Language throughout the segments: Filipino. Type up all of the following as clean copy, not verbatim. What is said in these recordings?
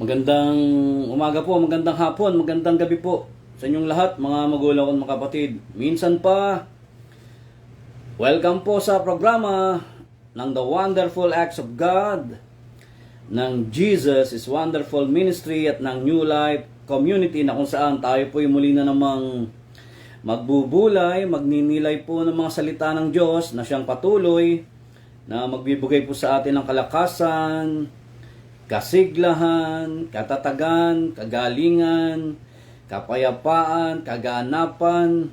Magandang umaga po, magandang hapon, magandang gabi po sa inyong lahat, mga magulang at mga kapatid. Minsan pa, welcome po sa programa ng The Wonderful Acts of God, ng Jesus is Wonderful Ministry at ng New Life Community, na kung saan tayo po muli na namang magbubulay, magninilay po ng mga salita ng Diyos na siyang patuloy na magbibigay po sa atin ng kalakasan, kasiglahan, katatagan, kagalingan, kapayapaan, kaganapan,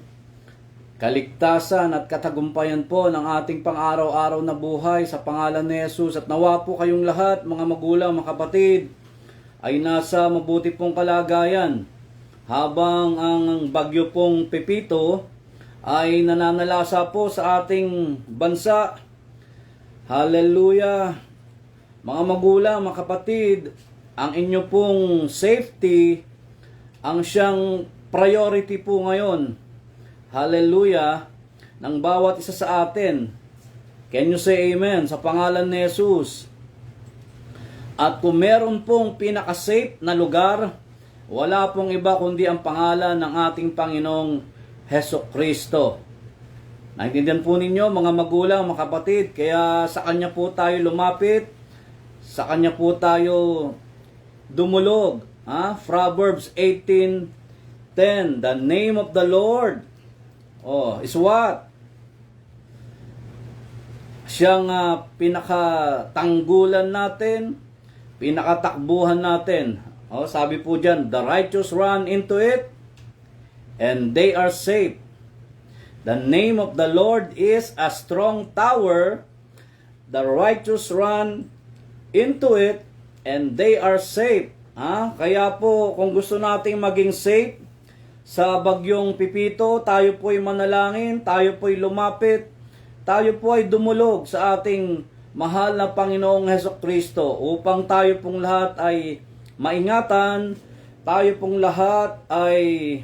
kaligtasan at katagumpayan po ng ating pang-araw-araw na buhay sa pangalan ni Jesus. At nawa po kayong lahat, mga magulang, mga kapatid, ay nasa mabuti pong kalagayan habang ang bagyo pong Pepito ay nananalasa po sa ating bansa. Hallelujah! Mga magulang, mga kapatid, ang inyo pong safety ang siyang priority po ngayon. Hallelujah! Ng bawat isa sa atin. Can you say amen sa pangalan ni Jesus? At kung meron pong pinaka-safe na lugar, wala pong iba kundi ang pangalan ng ating Panginoong Hesukristo. Naintindihan po ninyo, mga magulang, mga kapatid, kaya sa Kanya po tayo lumapit, sa Kanya po tayo dumulog. Proverbs 18:10, the name of the Lord is what? Siyang pinakatanggulan natin, pinakatakbuhan natin. Sabi po dyan, the righteous run into it and they are safe. The name of the Lord is a strong tower, the righteous run into it and they are safe. Kaya po kung gusto nating maging safe sa bagyong Pepito, tayo po ay manalangin, tayo po ay lumapit, tayo po ay dumulog sa ating mahal na Panginoong Hesukristo upang tayo pong lahat ay maingatan, tayo pong lahat ay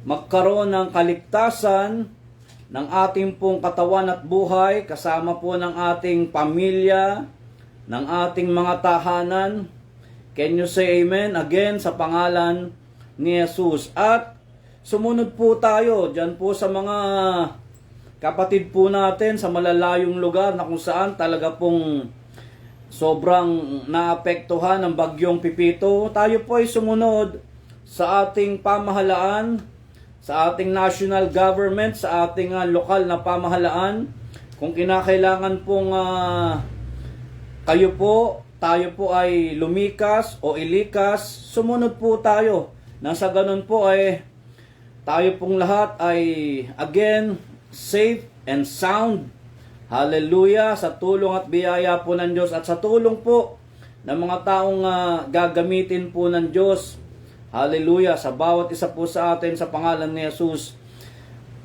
magkaroon ng kaligtasan ng ating pong katawan at buhay, kasama po ng ating pamilya, ng ating mga tahanan. Can you say amen again sa pangalan ni Jesus? At sumunod po tayo dyan po sa mga kapatid po natin sa malalayong lugar na kung saan talaga pong sobrang naapektuhan ng bagyong Pepito. Tayo po ay sumunod sa ating pamahalaan, sa ating national government, sa ating lokal na pamahalaan. Kung kinakailangan pong tayo po ay lumikas o ilikas, sumunod po tayo. Nasa ganun po ay tayo pong lahat ay again safe and sound. Hallelujah! Sa tulong at biyaya po ng Diyos at sa tulong po ng mga taong gagamitin po ng Diyos. Hallelujah! Sa bawat isa po sa atin sa pangalan ni Jesus.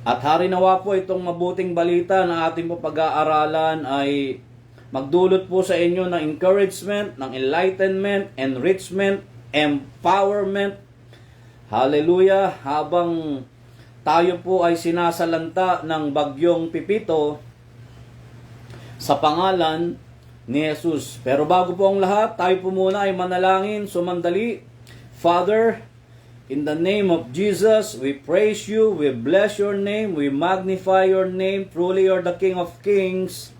At harinawa po itong mabuting balita na ating po pag-aaralan ay magdulot po sa inyo ng encouragement, ng enlightenment, enrichment, empowerment. Hallelujah! Habang tayo po ay sinasalanta ng bagyong Pepito sa pangalan ni Jesus. Pero bago po ang lahat, tayo po muna ay manalangin, sumandali. Father, in the name of Jesus, we praise you, we bless your name, we magnify your name. Truly you are the King of Kings,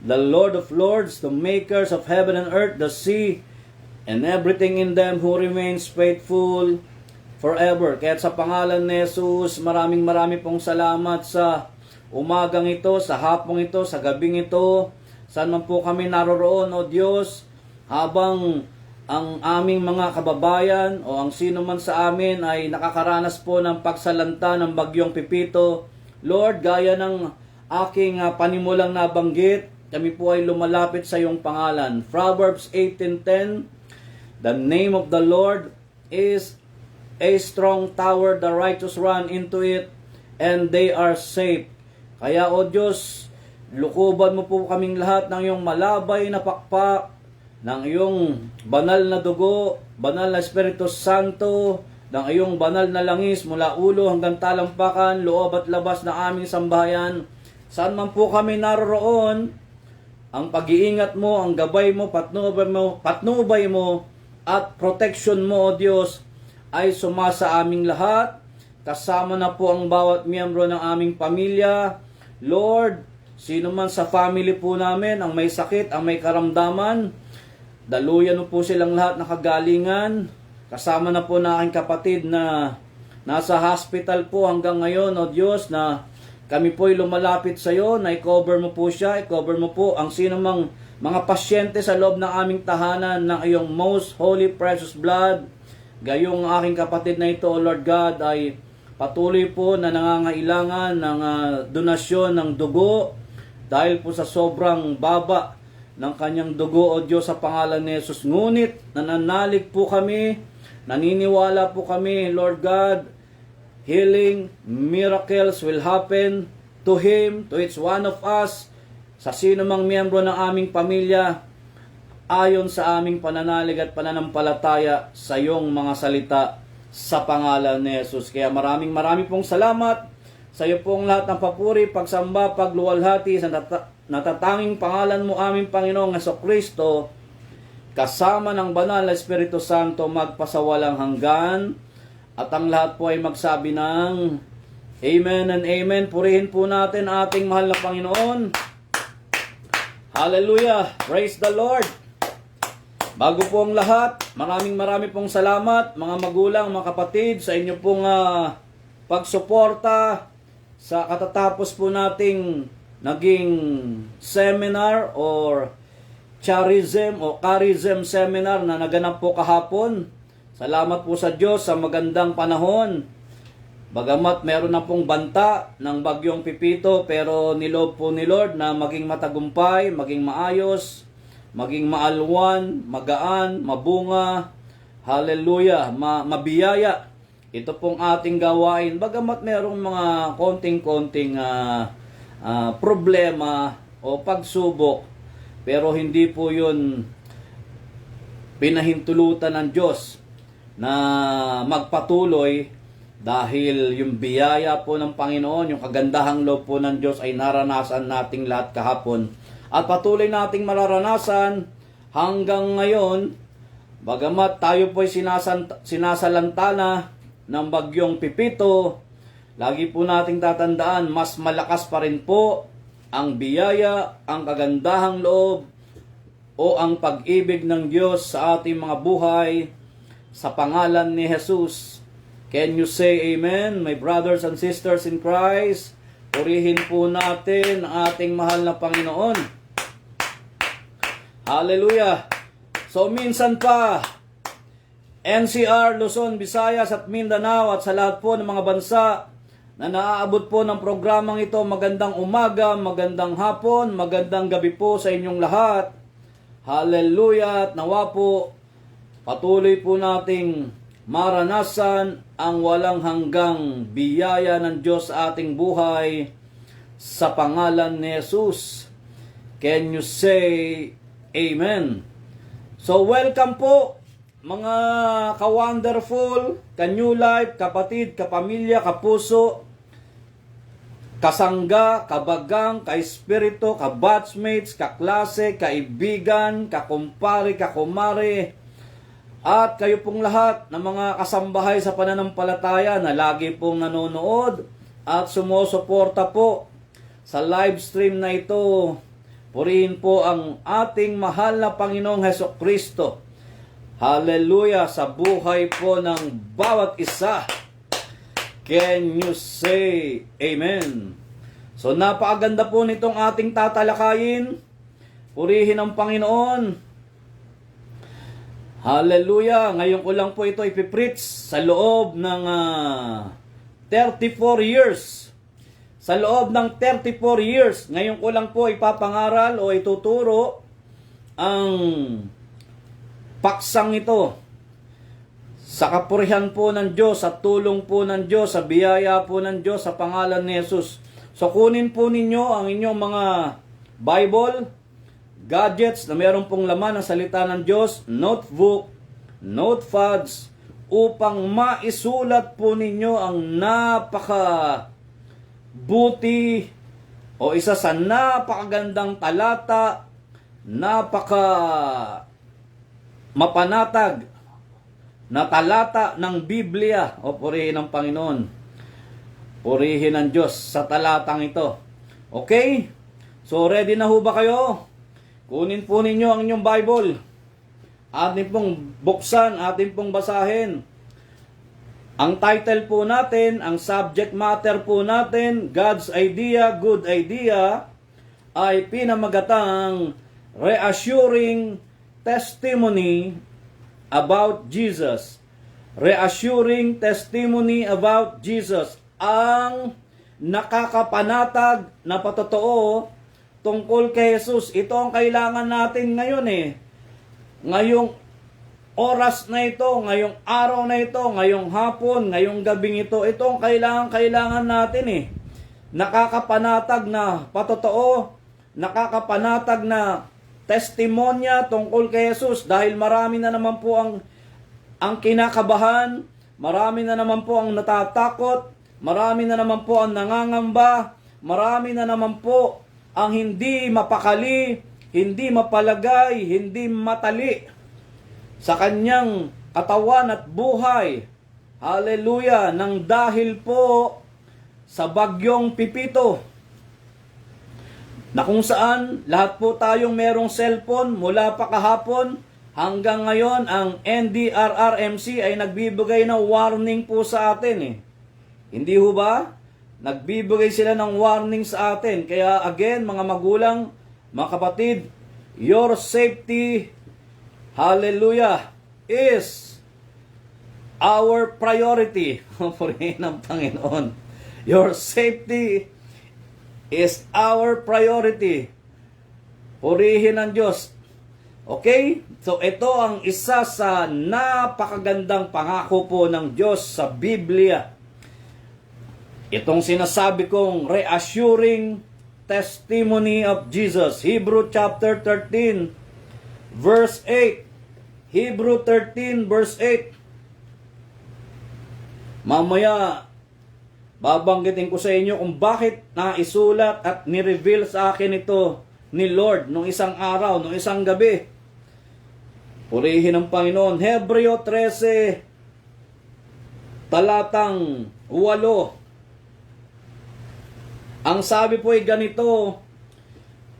the Lord of Lords, the makers of heaven and earth, the sea, and everything in them, who remains faithful forever. Kaya sa pangalan ni Jesus, maraming pong salamat sa umagang ito, sa hapong ito, sa gabing ito, saan man po kami naroroon, O Diyos, habang ang aming mga kababayan o ang sino man sa amin ay nakakaranas po ng pagsalanta ng bagyong Pepito. Lord, gaya ng aking panimulang nabanggit, kami po ay lumalapit sa iyong pangalan. Proverbs 18:10, the name of the Lord is a strong tower, the righteous run into it, and they are safe. Kaya, O Diyos, lukuban mo po kaming lahat ng iyong malabay na pakpak, ng iyong banal na dugo, banal na Espiritu Santo, ng iyong banal na langis mula ulo hanggang talampakan, loob at labas ng aming sambahayan. Saan man po kami naroroon, ang pag-iingat mo, ang gabay mo, patnubay mo at protection mo, O Diyos, ay sumasa aming lahat. Kasama na po ang bawat miyembro ng aming pamilya. Lord, sino man sa family po namin ang may sakit, ang may karamdaman, daluyan mo po silang lahat na kagalingan. Kasama na po na aking kapatid na nasa hospital po hanggang ngayon, O Diyos, na kami po'y lumalapit sa iyo, na i-cover mo po siya, i-cover mo po ang sino mang mga pasyente sa loob ng aming tahanan ng iyong most holy precious blood. Gayong aking kapatid na ito, O Lord God, ay patuloy po na nangangailangan ng donasyon ng dugo dahil po sa sobrang baba ng kanyang dugo, O Diyos, sa pangalan ni Jesus. Ngunit nananalig po kami, naniniwala po kami, Lord God, healing, miracles will happen to him, to each one of us, sa sino mang miyembro ng aming pamilya, ayon sa aming pananalig at pananampalataya sa iyong mga salita sa pangalan ni Jesus. Kaya maraming pong salamat sa iyo pong lahat ng papuri, pagsamba, pagluwalhati sa natatanging pangalan mo aming Panginoong Jesucristo, kasama ng banal na Espiritu Santo magpasawalang hanggan. At ang lahat po ay magsabi ng Amen and Amen. Purihin po natin ating mahal na Panginoon. Hallelujah! Praise the Lord! Bago po ang lahat, maraming pong salamat mga magulang, mga kapatid, sa inyo pong pagsuporta sa katatapos po nating naging seminar or charism o charism seminar na naganap po kahapon. Salamat po sa Diyos sa magandang panahon. Bagamat meron na pong banta ng bagyong Pipito, pero niloob po ni Lord na maging matagumpay, maging maayos, maging maalwan, magaan, mabunga, hallelujah, mabiyaya. Ito pong ating gawain. Bagamat merong mga konting-konting problema o pagsubok, pero hindi po yun pinahintulutan ng Diyos na magpatuloy, dahil yung biyaya po ng Panginoon, yung kagandahang loob po ng Diyos ay naranasan nating lahat kahapon at patuloy nating mararanasan hanggang ngayon. Bagamat tayo po ay sinasalantana ng bagyong Pipito, lagi po nating tatandaan, mas malakas pa rin po ang biyaya, ang kagandahang loob o ang pag-ibig ng Diyos sa ating mga buhay sa pangalan ni Jesus. Can you say amen, my brothers and sisters in Christ? Purihin po natin ang ating mahal na Panginoon. Hallelujah! So minsan pa, NCR, Luzon, Visayas at Mindanao at sa lahat po ng mga bansa na naaabot po ng programang ito, magandang umaga, magandang hapon, magandang gabi po sa inyong lahat. Hallelujah! At nawa po, patuloy po nating maranasan ang walang hanggang biyaya ng Diyos sa ating buhay sa pangalan ni Jesus. Can you say amen? So welcome po mga ka-wonderful, ka-new life, kapatid, kapamilya, kapuso, kasangga, kabagang, ka-espiritu, ka-batchmates, kaklase, kaibigan, kakumpare, kakumare, at kayo pong lahat ng mga kasambahay sa pananampalataya na lagi pong nanonood at sumusuporta po sa live stream na ito. Purihin po ang ating mahal na Panginoong Hesukristo. Hallelujah! Sa buhay po ng bawat isa. Can you say amen? So napakaganda po nitong ating tatalakayin. Purihin ang Panginoon. Hallelujah! Ngayon ko lang po ito ipipreach sa loob ng 34 years. Sa loob ng 34 years, ngayon ko lang po ipapangaral o ituturo ang paksang ito. Sa kapurihan po ng Diyos, sa tulong po ng Diyos, sa biyaya po ng Diyos, sa pangalan ni Jesus. So kunin po ninyo ang inyong mga Bible, gadgets na meron pong laman ng salita ng Diyos, notebook, notepads, upang maisulat po ninyo ang buti o isa sa napakagandang talata, napaka mapanatag na talata ng Biblia. O purihin ng Panginoon. Purihin ng Diyos sa talatang ito. Okay? So ready na ho ba kayo? Kunin po ninyo ang inyong Bible. Atin pong buksan, atin pong basahin. Ang title po natin, ang subject matter po natin, God's Idea, Good Idea, ay pinamagatang Reassuring Testimony about Jesus. Reassuring Testimony about Jesus. Ang nakakapanatag na patotoo tungkol kay Jesus. Ito ang kailangan natin ngayon Ngayong oras na ito, ngayong araw na ito, ngayong hapon, ngayong gabing ito, ito ang kailangan natin Nakakapanatag na patotoo, nakakapanatag na testimonya tungkol kay Jesus dahil marami na naman po ang kinakabahan, marami na naman po ang natatakot, marami na naman po ang nangangamba, marami na naman po ang hindi mapakali, hindi mapalagay, hindi matali sa kanyang katawan at buhay. Hallelujah! Nang dahil po sa bagyong Pipito, na kung saan lahat po tayong merong cellphone mula pa kahapon hanggang ngayon, ang NDRRMC ay nagbibigay ng warning po sa atin Hindi ho ba? Nagbibigay sila ng warning sa atin. Kaya again, mga magulang, mga kapatid, your safety, hallelujah, is our priority. Purihin ng Panginoon. Your safety is our priority. Purihin ng Diyos. Okay? So ito ang isa sa napakagandang pangako po ng Diyos sa Biblia. Itong sinasabi kong reassuring testimony of Jesus. Hebrew chapter 13 verse 8. Hebrew 13 verse 8. Mamaya babanggitin ko sa inyo kung bakit naisulat at ni-reveal sa akin ito ni Lord nung isang araw, nung isang gabi. Purihin ng Panginoon. Hebreo 13 talatang 8. Ang sabi po ay ganito,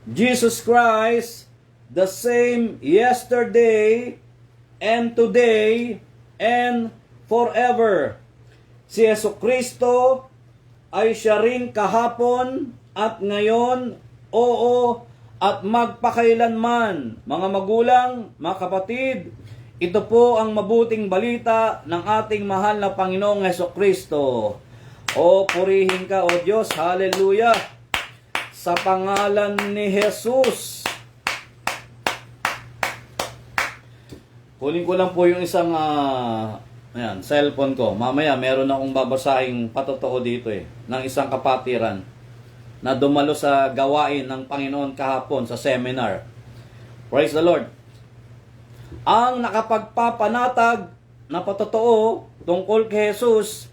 Jesus Christ, the same yesterday and today and forever. Si Jesucristo ay siya rin kahapon at ngayon, oo, at magpakailanman. Mga magulang, mga kapatid, ito po ang mabuting balita ng ating mahal na Panginoong Jesucristo. O purihin ka, O Diyos, hallelujah, sa pangalan ni Jesus. Kunin ko lang po yung isang cellphone ko. Mamaya meron akong babasahing patotoo dito ng isang kapatiran na dumalo sa gawain ng Panginoon kahapon sa seminar. Praise the Lord. Ang nakapagpapanatag na patotoo tungkol kay Jesus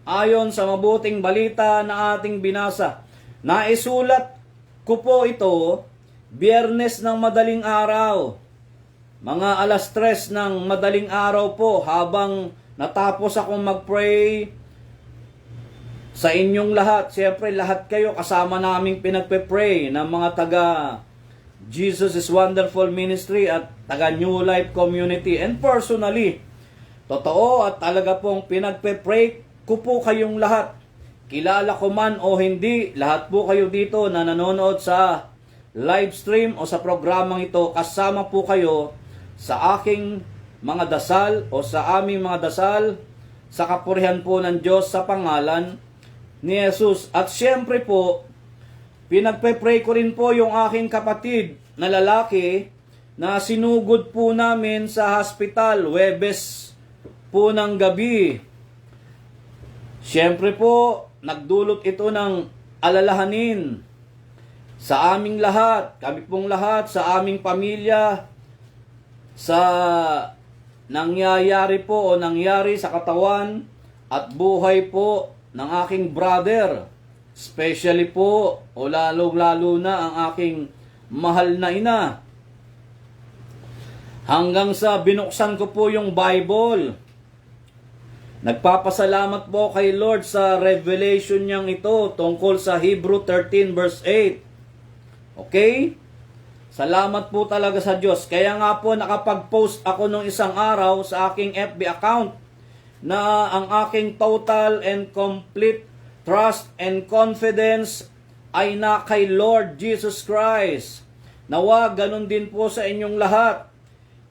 ayon sa mabuting balita na ating binasa. Naisulat ko po ito Biyernes ng madaling araw. Mga 3:00 ng madaling araw po habang natapos akong mag-pray sa inyong lahat. Siyempre lahat kayo kasama naming pinagpe-pray ng mga taga Jesus is Wonderful Ministry at taga New Life Community and personally. Totoo at talaga pong pinagpe-pray ko po kayong lahat. Kilala ko man o hindi, lahat po kayo dito na nanonood sa live stream o sa programang ito, kasama po kayo sa aking mga dasal o sa aming mga dasal sa kapurihan po ng Diyos sa pangalan ni Jesus. At syempre po, pinagpe-pray ko rin po yung aking kapatid na lalaki na sinugod po namin sa hospital Huwebes po ng gabi. Siyempre po, nagdulot ito ng alalahanin sa aming lahat, kami pong lahat, sa aming pamilya, sa nangyayari po o nangyari sa katawan at buhay po ng aking brother. Especially po o lalo-lalo na ang aking mahal na ina. Hanggang sa binuksan ko po yung Bible Nagpapasalamat po kay Lord sa revelation niyang ito tungkol sa Hebrew 13 verse 8. Okay? Salamat po talaga sa Diyos. Kaya nga po nakapag-post ako nung isang araw sa aking FB account na ang aking total and complete trust and confidence ay na kay Lord Jesus Christ. Nawa ganun din po sa inyong lahat.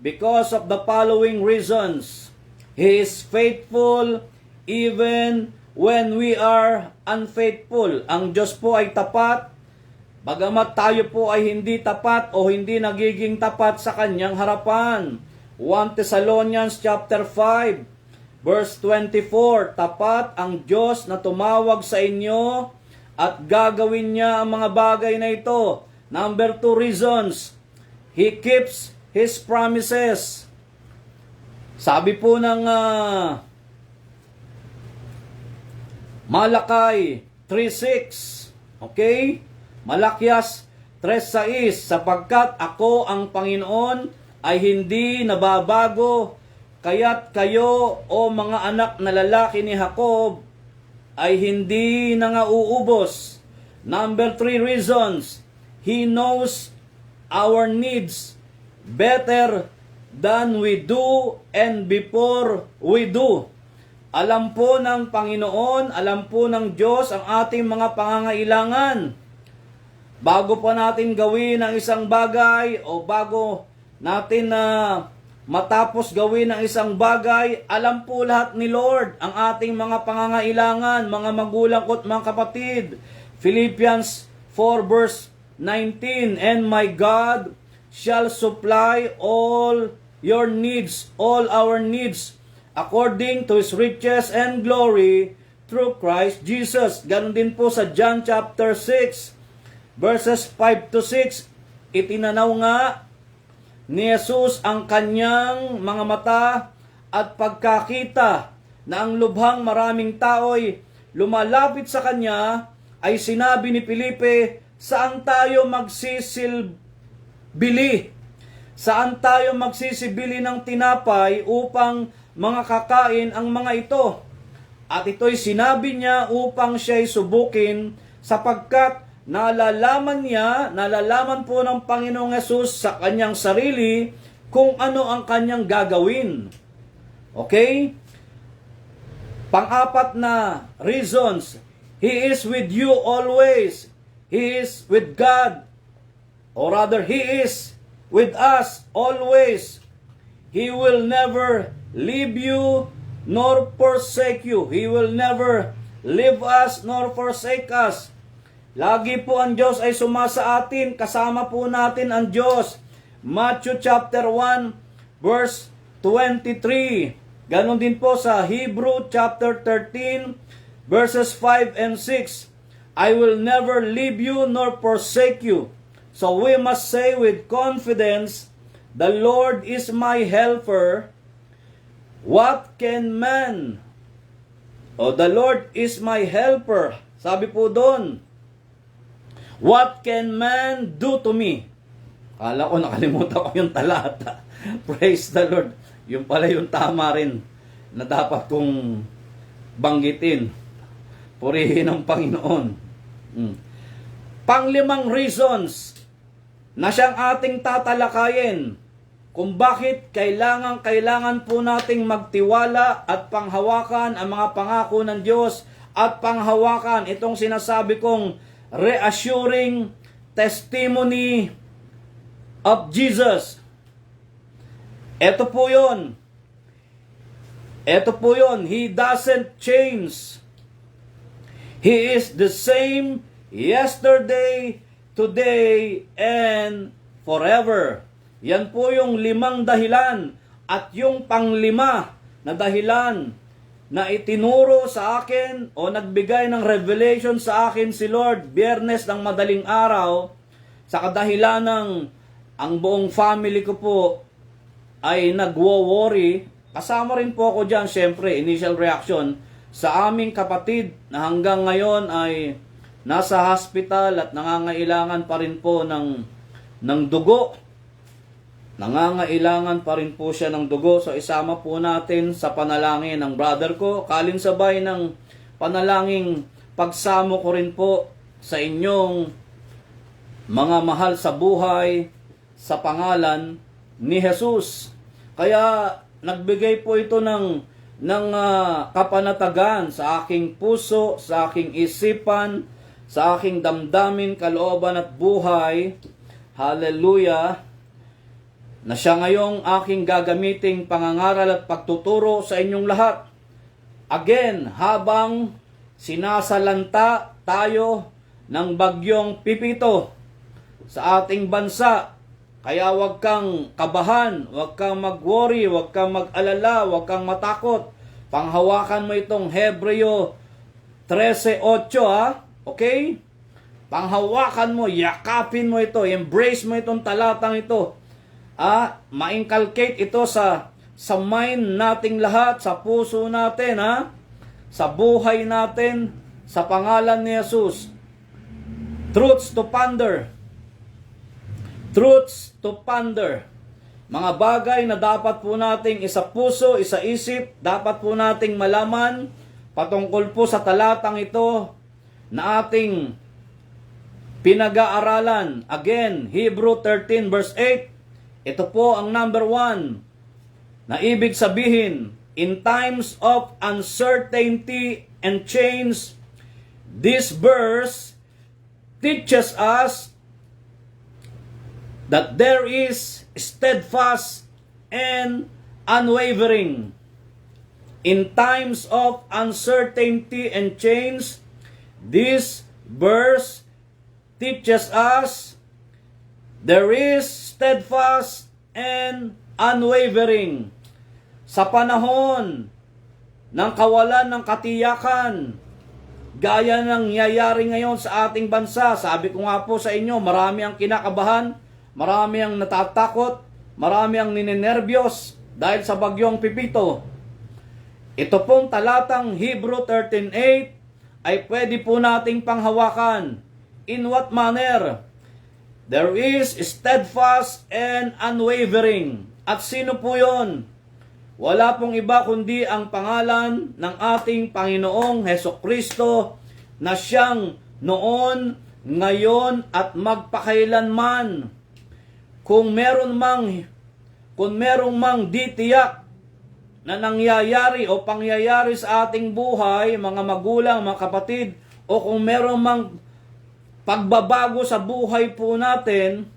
Because of the following reasons. He is faithful even when we are unfaithful. Ang Diyos po ay tapat, bagamat tayo po ay hindi tapat o hindi nagiging tapat sa kanyang harapan. 1 Thessalonians chapter 5 verse 24, tapat ang Diyos na tumawag sa inyo at gagawin niya ang mga bagay na ito. Number 2 reasons, He keeps His promises. Sabi po ng Malakay 3:6. Okay? Malakyas 3:6. Sapagkat ako ang Panginoon ay hindi nababago, kaya't kayo o mga anak na lalaki ni Jacob ay hindi nangauubos. Number 3 reasons. He knows our needs better than we do and before we do. Alam po ng Panginoon, alam po ng Diyos ang ating mga pangangailangan. Bago pa natin gawin ang isang bagay o bago natin matapos gawin ang isang bagay, alam po lahat ni Lord ang ating mga pangangailangan, mga magulang ko at mga kapatid. Philippians 4 verse 19, and my God shall supply all your needs, all our needs, according to His riches and glory through Christ Jesus. Ganon din po sa John chapter 6, verses 5 to 6. Itinanaw nga ni Jesus ang kanyang mga mata at pagkakita na ang lubhang maraming tao'y lumalapit sa kanya, ay sinabi ni Felipe, saan tayo magsisibili? Saan tayo magsisibili ng tinapay upang mga kakain ang mga ito? At ito'y sinabi niya upang siya'y subukin, sapagkat nalalaman po ng Panginoong Hesus sa kanyang sarili kung ano ang kanyang gagawin. Okay? Pang-apat na reasons, He is with you always. He is with God, or rather, He is with us always. He will never leave you nor forsake you. He will never leave us nor forsake us. Lagi po ang Diyos ay sumasa atin, kasama po natin ang Diyos. Matthew chapter 1 verse 23. Ganon din po sa Hebrew chapter 13 verses 5 and 6. I will never leave you nor forsake you. So we must say with confidence, the Lord is my helper. What can man? The Lord is my helper. Sabi po doon, what can man do to me? Kala ko nakalimutan ko yung talata. Praise the Lord. Yung pala yung tama rin na dapat kong banggitin. Purihin ang Panginoon. Panglimang reasons na siyang ating tatalakayin kung bakit kailangan po nating magtiwala at panghawakan ang mga pangako ng Diyos at panghawakan itong sinasabi kong reassuring testimony of Jesus. Ito po yun. He doesn't change. He is the same yesterday, today, and forever. Yan po yung 5 dahilan. At yung panglima na dahilan na itinuro sa akin o nagbigay ng revelation sa akin si Lord Biyernes ng madaling araw, sa kadahilan ng ang buong family ko po ay nagwo-worry. Kasama rin po ako dyan, syempre, initial reaction sa aming kapatid na hanggang ngayon ay nasa hospital at nangangailangan pa rin po ng dugo. nangangailangan pa rin po siya ng dugo. So isama po natin sa panalangin ng brother ko. Kalinsabay ng panalangin, pagsamo ko rin po sa inyong mga mahal sa buhay sa pangalan ni Jesus. Kaya nagbigay po ito ng kapanatagan sa aking puso, sa aking isipan, sa aking damdamin, kalooban at buhay. Hallelujah! Na siya ngayong aking gagamiting pangangaral at pagtuturo sa inyong lahat. Again, habang sinasalanta tayo ng bagyong Pipito sa ating bansa, kaya huwag kang kabahan, huwag kang mag-worry, huwag kang mag-alala, huwag kang matakot. Panghawakan mo itong Hebreo 13:8, ha? Okay? Panghawakan mo, yakapin mo ito, embrace mo itong talatang ito. Ma-inculcate ito sa mind nating lahat, sa puso natin, ha? Sa buhay natin, sa pangalan ni Jesus. Truths to ponder. Truths to ponder. Mga bagay na dapat po nating isa puso, isa isip, dapat po nating malaman patungkol po sa talatang ito na ating pinag-aaralan. Again, Hebrew 13 verse 8. Ito po ang number 1 na ibig sabihin, in times of uncertainty and change, this verse teaches us that there is steadfast and unwavering. In times of uncertainty and change, this verse teaches us there is steadfast and unwavering. Sa panahon ng kawalan ng katiyakan, gaya ng nangyayari ngayon sa ating bansa, sabi ko nga po sa inyo, marami ang kinakabahan, marami ang natatakot, marami ang ninenervyos dahil sa bagyong Pipito. Ito pong talatang Hebrew 13:8 ay pwede po nating panghawakan. In what manner? There is steadfast and unwavering. At sino po yon? Wala pong iba kundi ang pangalan ng ating Panginoong Hesukristo na siyang noon, ngayon at magpakailanman. Kung merong mang ditiyak na nangyayari o pangyayari sa ating buhay, mga magulang, mga kapatid, o kung merong mang pagbabago sa buhay po natin,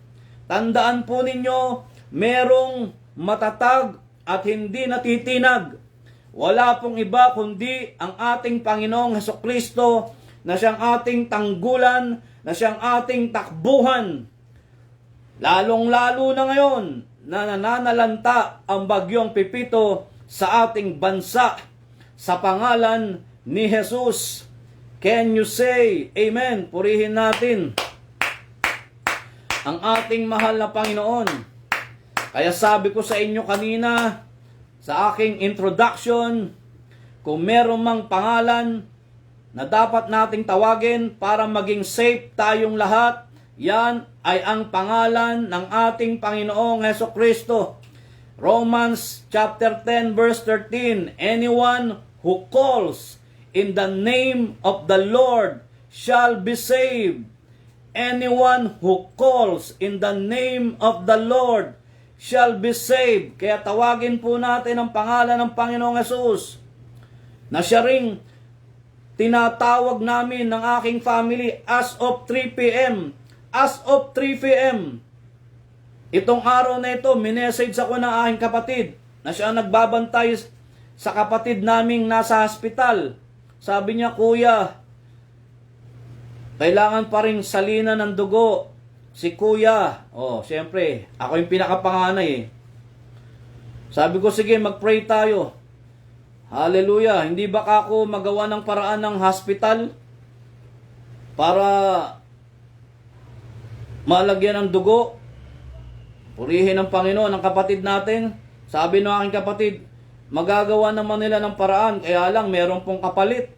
tandaan po ninyo, merong matatag at hindi natitinag. Wala pong iba kundi ang ating Panginoong Hesukristo na siyang ating tanggulan, na siyang ating takbuhan. Lalong-lalo na ngayon na nananalanta ang bagyong Pipito sa ating bansa sa pangalan ni Jesus. Can you say amen? Purihin natin ang ating mahal na Panginoon. Kaya sabi ko sa inyo kanina sa aking introduction, kung meron mang pangalan na dapat nating tawagin para maging safe tayong lahat, yan ay ang pangalan ng ating Panginoong Hesukristo. Romans chapter 10 verse 13, anyone who calls in the name of the Lord shall be saved. Anyone who calls in the name of the Lord shall be saved. Kaya tawagin po natin ang pangalan ng Panginoong Hesus, na siya ring tinatawag namin ng aking family as of 3 p.m. As of 3 p.m. Itong araw na ito, minessage ako ng aking kapatid na siya nagbabantay sa kapatid naming nasa hospital. Sabi niya, Kuya, kailangan pa rin salina ng dugo si Kuya. Siyempre, ako yung pinakapanganay eh. Sabi ko, sige, mag-pray tayo. Hallelujah. Hindi ba ako magawa ng paraan ng hospital para malagyan ng dugo? Purihin ng Panginoon ang kapatid natin. Sabi ng aking kapatid, magagawa naman nila ng paraan, kaya lang meron pong kapalit.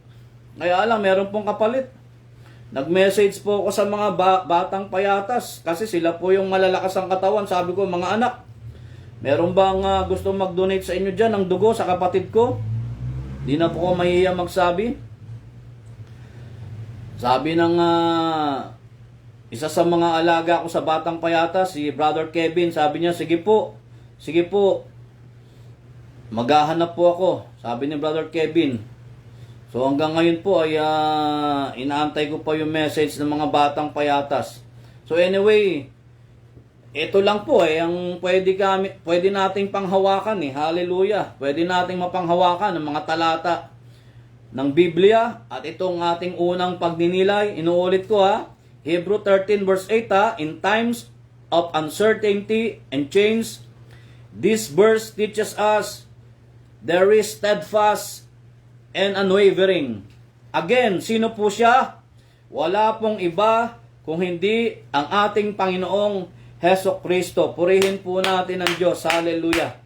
Nag-message po ako sa mga batang payatas kasi sila po yung malalakas ang katawan. Sabi ko, mga anak, Meron bang gusto mag-donate sa inyo dyan ng dugo sa kapatid ko? Di na po ako mahihiya magsabi. Sabi ng isa sa mga alaga ko sa Batang Payata, si Brother Kevin, sabi niya, sige po, maghahanap po ako. Sabi ni Brother Kevin. So hanggang ngayon po ay inaantay ko pa yung message ng mga Batang Payatas. So anyway, ito lang po ang pwede nating panghawakan Hallelujah. Pwede nating mapanghawakan ng mga talata ng Biblia at itong ating unang pagninilay. Inuulit ko Hebrew 13 verse 8 in times of uncertainty and change, this verse teaches us there is steadfast and unwavering. Again, sino po siya? Wala pong iba kung hindi ang ating Panginoong Heso Kristo. Purihin po natin ang Diyos. Hallelujah.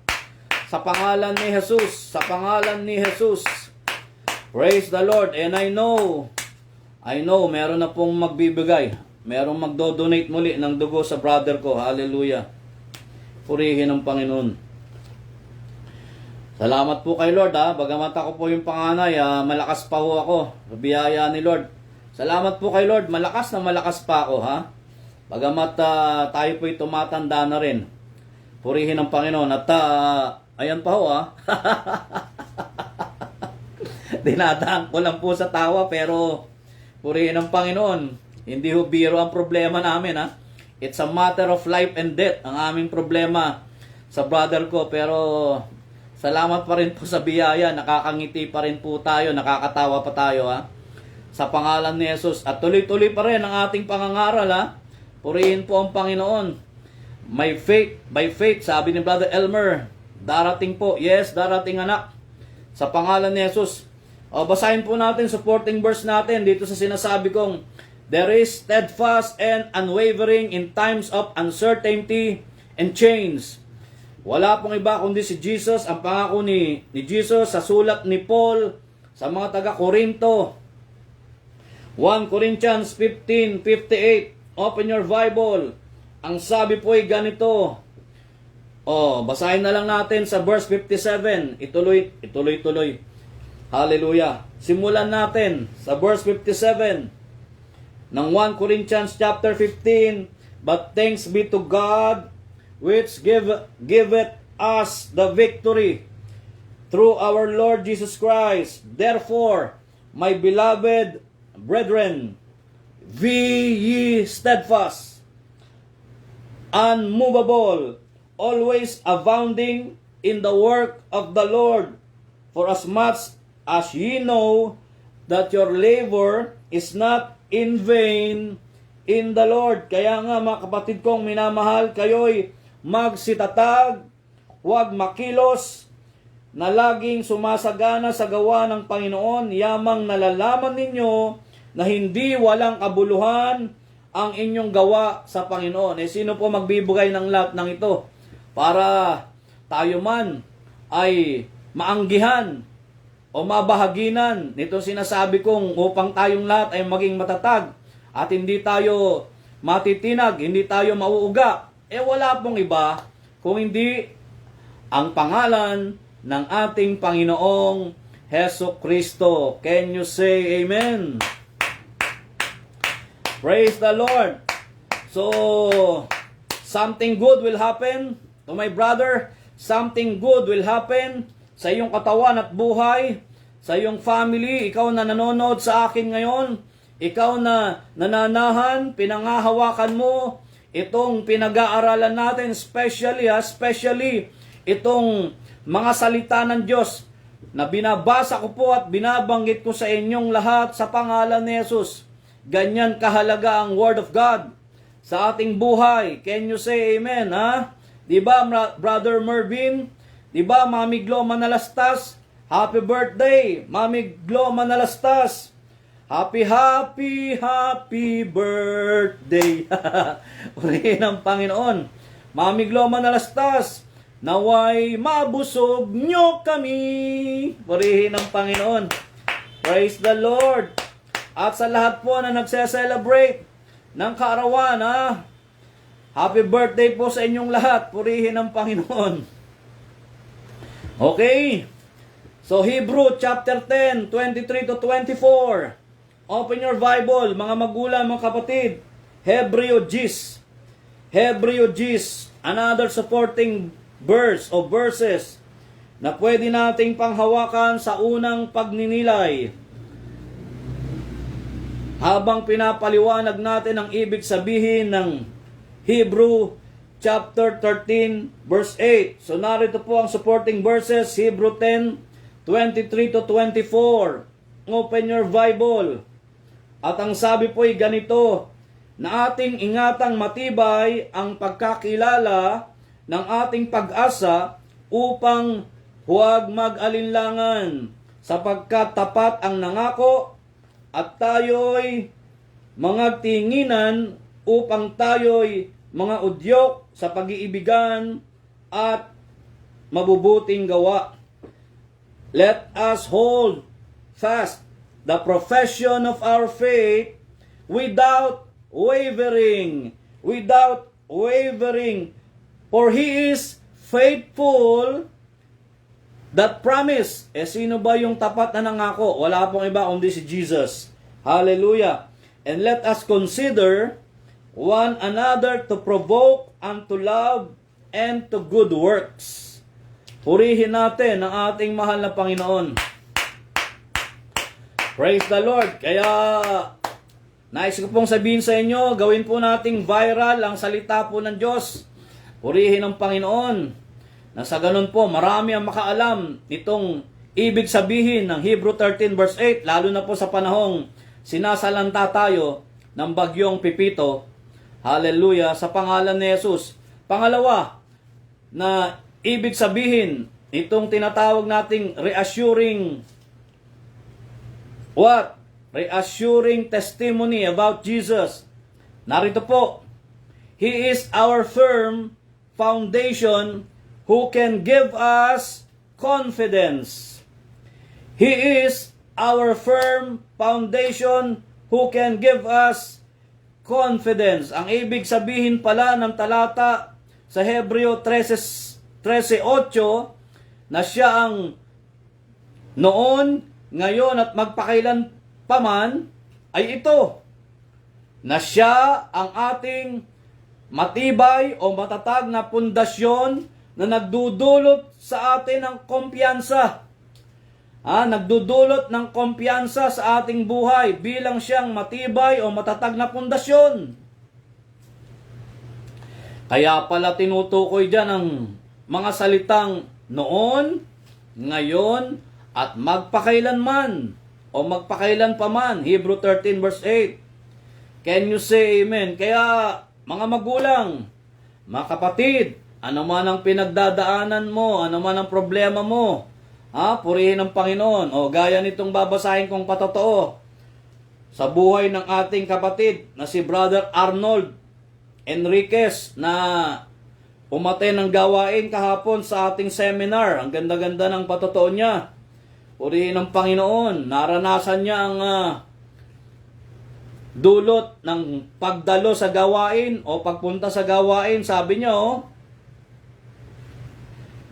Sa pangalan ni Jesus. Sa pangalan ni Jesus. Praise the Lord. And I know, meron na pong magbibigay. Merong magdo-donate muli ng dugo sa brother ko. Hallelujah. Purihin ang Panginoon. Salamat po kay Lord Bagamat ako po yung panganay, malakas pa ho ako. Biyaya ni Lord. Salamat po kay Lord. Malakas na malakas pa ako Bagamat tayo po'y tumatanda na rin. Purihin ang Panginoon. At ayan pa ho dinadaan ko lang po sa tawa, pero purihin ang Panginoon. Hindi ho biro ang problema namin It's a matter of life and death ang aming problema sa brother ko. Pero salamat pa rin po sa biyaya. Nakakangiti pa rin po tayo. Nakakatawa pa tayo sa pangalan ni Jesus. At tuloy-tuloy pa rin ang ating pangangaral Purihin po ang Panginoon. By faith, sabi ni Brother Elmer, darating po. Yes, darating anak. Sa pangalan ni Jesus. Basahin po natin, supporting verse natin dito sa sinasabi kong, there is steadfast and unwavering in times of uncertainty and change. Wala pong iba kundi si Jesus. Ang pangako ni Jesus sa sulat ni Paul sa mga taga-Korinto. 1 Corinthians 15:58. Open your Bible. Ang sabi po ay ganito. Basahin na lang natin sa verse 57. Ituloy. Hallelujah. Simulan natin sa verse 57 ng 1 Corinthians chapter 15. But thanks be to God which giveth us the victory through our Lord Jesus Christ. Therefore, my beloved brethren, be ye steadfast, unmovable, always abounding in the work of the Lord, for as much as ye know that your labor is not in vain in the Lord. Kaya nga mga kapatid kong minamahal, kayo'y magsitatag, huwag makilos, na laging sumasagana sa gawa ng Panginoon, yamang nalalaman ninyo na hindi walang kabuluhan ang inyong gawa sa Panginoon. Sino po magbibigay ng lahat ng ito para tayo man ay maanggihan o mabahaginan nitong sinasabi kong upang tayong lahat ay maging matatag at hindi tayo matitinag, hindi tayo mauuga. Wala pong iba kung hindi ang pangalan ng ating Panginoong Heso Kristo. Can you say amen? Praise the Lord. So, something good will happen to my brother. Something good will happen sa iyong katawan at buhay, sa iyong family. Ikaw na nanonood sa akin ngayon, ikaw na nananahan, pinangahawakan mo itong pinag-aaralan natin, especially itong mga salita ng Diyos na binabasa ko po at binabanggit ko sa inyong lahat sa pangalan ni Jesus. Ganyan kahalaga ang Word of God sa ating buhay. Can you say amen, Diba, Brother Mervin? Diba, Mami Glo Manalastas? Happy birthday, Mami Glo Manalastas. Happy birthday. Purihin ang Panginoon. Mami Glo Manalastas, naway mabusog nyo kami. Purihin ang Panginoon. Praise the Lord. At sa lahat po na nagse-celebrate ng kaarawan, Happy birthday po sa inyong lahat. Purihin ang Panginoon. Okay. So, Hebrew chapter 10, 23 to 24. Open your Bible, mga magulang, mga kapatid. Hebreo Gis. Hebreo Gis. Another supporting verse o verses na pwede nating panghawakan sa unang pagninilay. Habang pinapaliwanag natin ang ibig sabihin ng Hebrew chapter 13 verse 8. So narito po ang supporting verses, Hebrew 10, 23 to 24. Open your Bible. At ang sabi po ay ganito, na ating ingatang matibay ang pagkakilala ng ating pag-asa upang huwag mag-alinlangan, sapagkat tapat ang nangako at tayo'y mga tinginan upang tayo'y mga udyok sa pag-iibigan at mabubuting gawa. Let us hold fast the profession of our faith without wavering. Without wavering. For He is faithful that promise. Sino ba yung tapat na nangako? Wala pong iba kundi si Jesus. Hallelujah. And let us consider one another to provoke unto love and to good works. Purihin natin ang ating mahal na Panginoon. Praise the Lord. Kaya, nais ko pong sabihin sa inyo, gawin po nating viral ang salita po ng Diyos. Purihin ang Panginoon. Na sa ganun po, marami ang makaalam nitong ibig sabihin ng Hebrew 13 verse 8, lalo na po sa panahong sinasalanta tayo ng bagyong Pipito. Hallelujah, sa pangalan ni Jesus. Pangalawa, na ibig sabihin itong tinatawag nating reassuring what? Reassuring testimony about Jesus. Narito po, He is our firm foundation who can give us confidence. He is our firm foundation who can give us confidence. Ang ibig sabihin pala ng talata sa Hebreo 13:8 na siya ang noon, ngayon at magpakailan paman ay ito, na siya ang ating matibay o matatag na pundasyon na nagdudulot sa atin ng kumpiyansa. Nagdudulot ng kumpiyansa sa ating buhay bilang siyang matibay o matatag na pundasyon. Kaya pala tinutukoy dyan ang mga salitang noon, ngayon, at magpakailanman o magpakailan pa man. Hebrew 13 verse 8. Can you say amen? Kaya mga magulang, mga kapatid, ano man ang pinagdadaanan mo, ano man ang problema mo, purihin ang Panginoon. O gaya nitong babasahin kong patotoo sa buhay ng ating kapatid na si Brother Arnold Enriquez na umaten ng gawain kahapon sa ating seminar. Ang ganda-ganda ng patotoo niya. Purihin ang Panginoon. Naranasan niya ang dulot ng pagdalo sa gawain o pagpunta sa gawain. Sabi niya,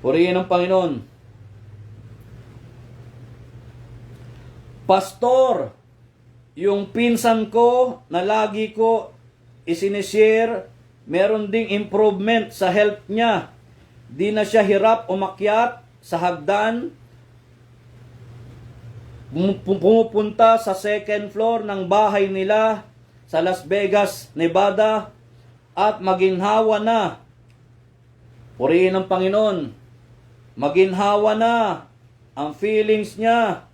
purihin ang Panginoon. Pastor, yung pinsan ko na lagi ko isinishare, meron ding improvement sa health niya. Di na siya hirap umakyat sa hagdan. Pumupunta sa second floor ng bahay nila sa Las Vegas, Nevada at maginhawa na. Purihin ang Panginoon. Maginhawa na ang feelings niya,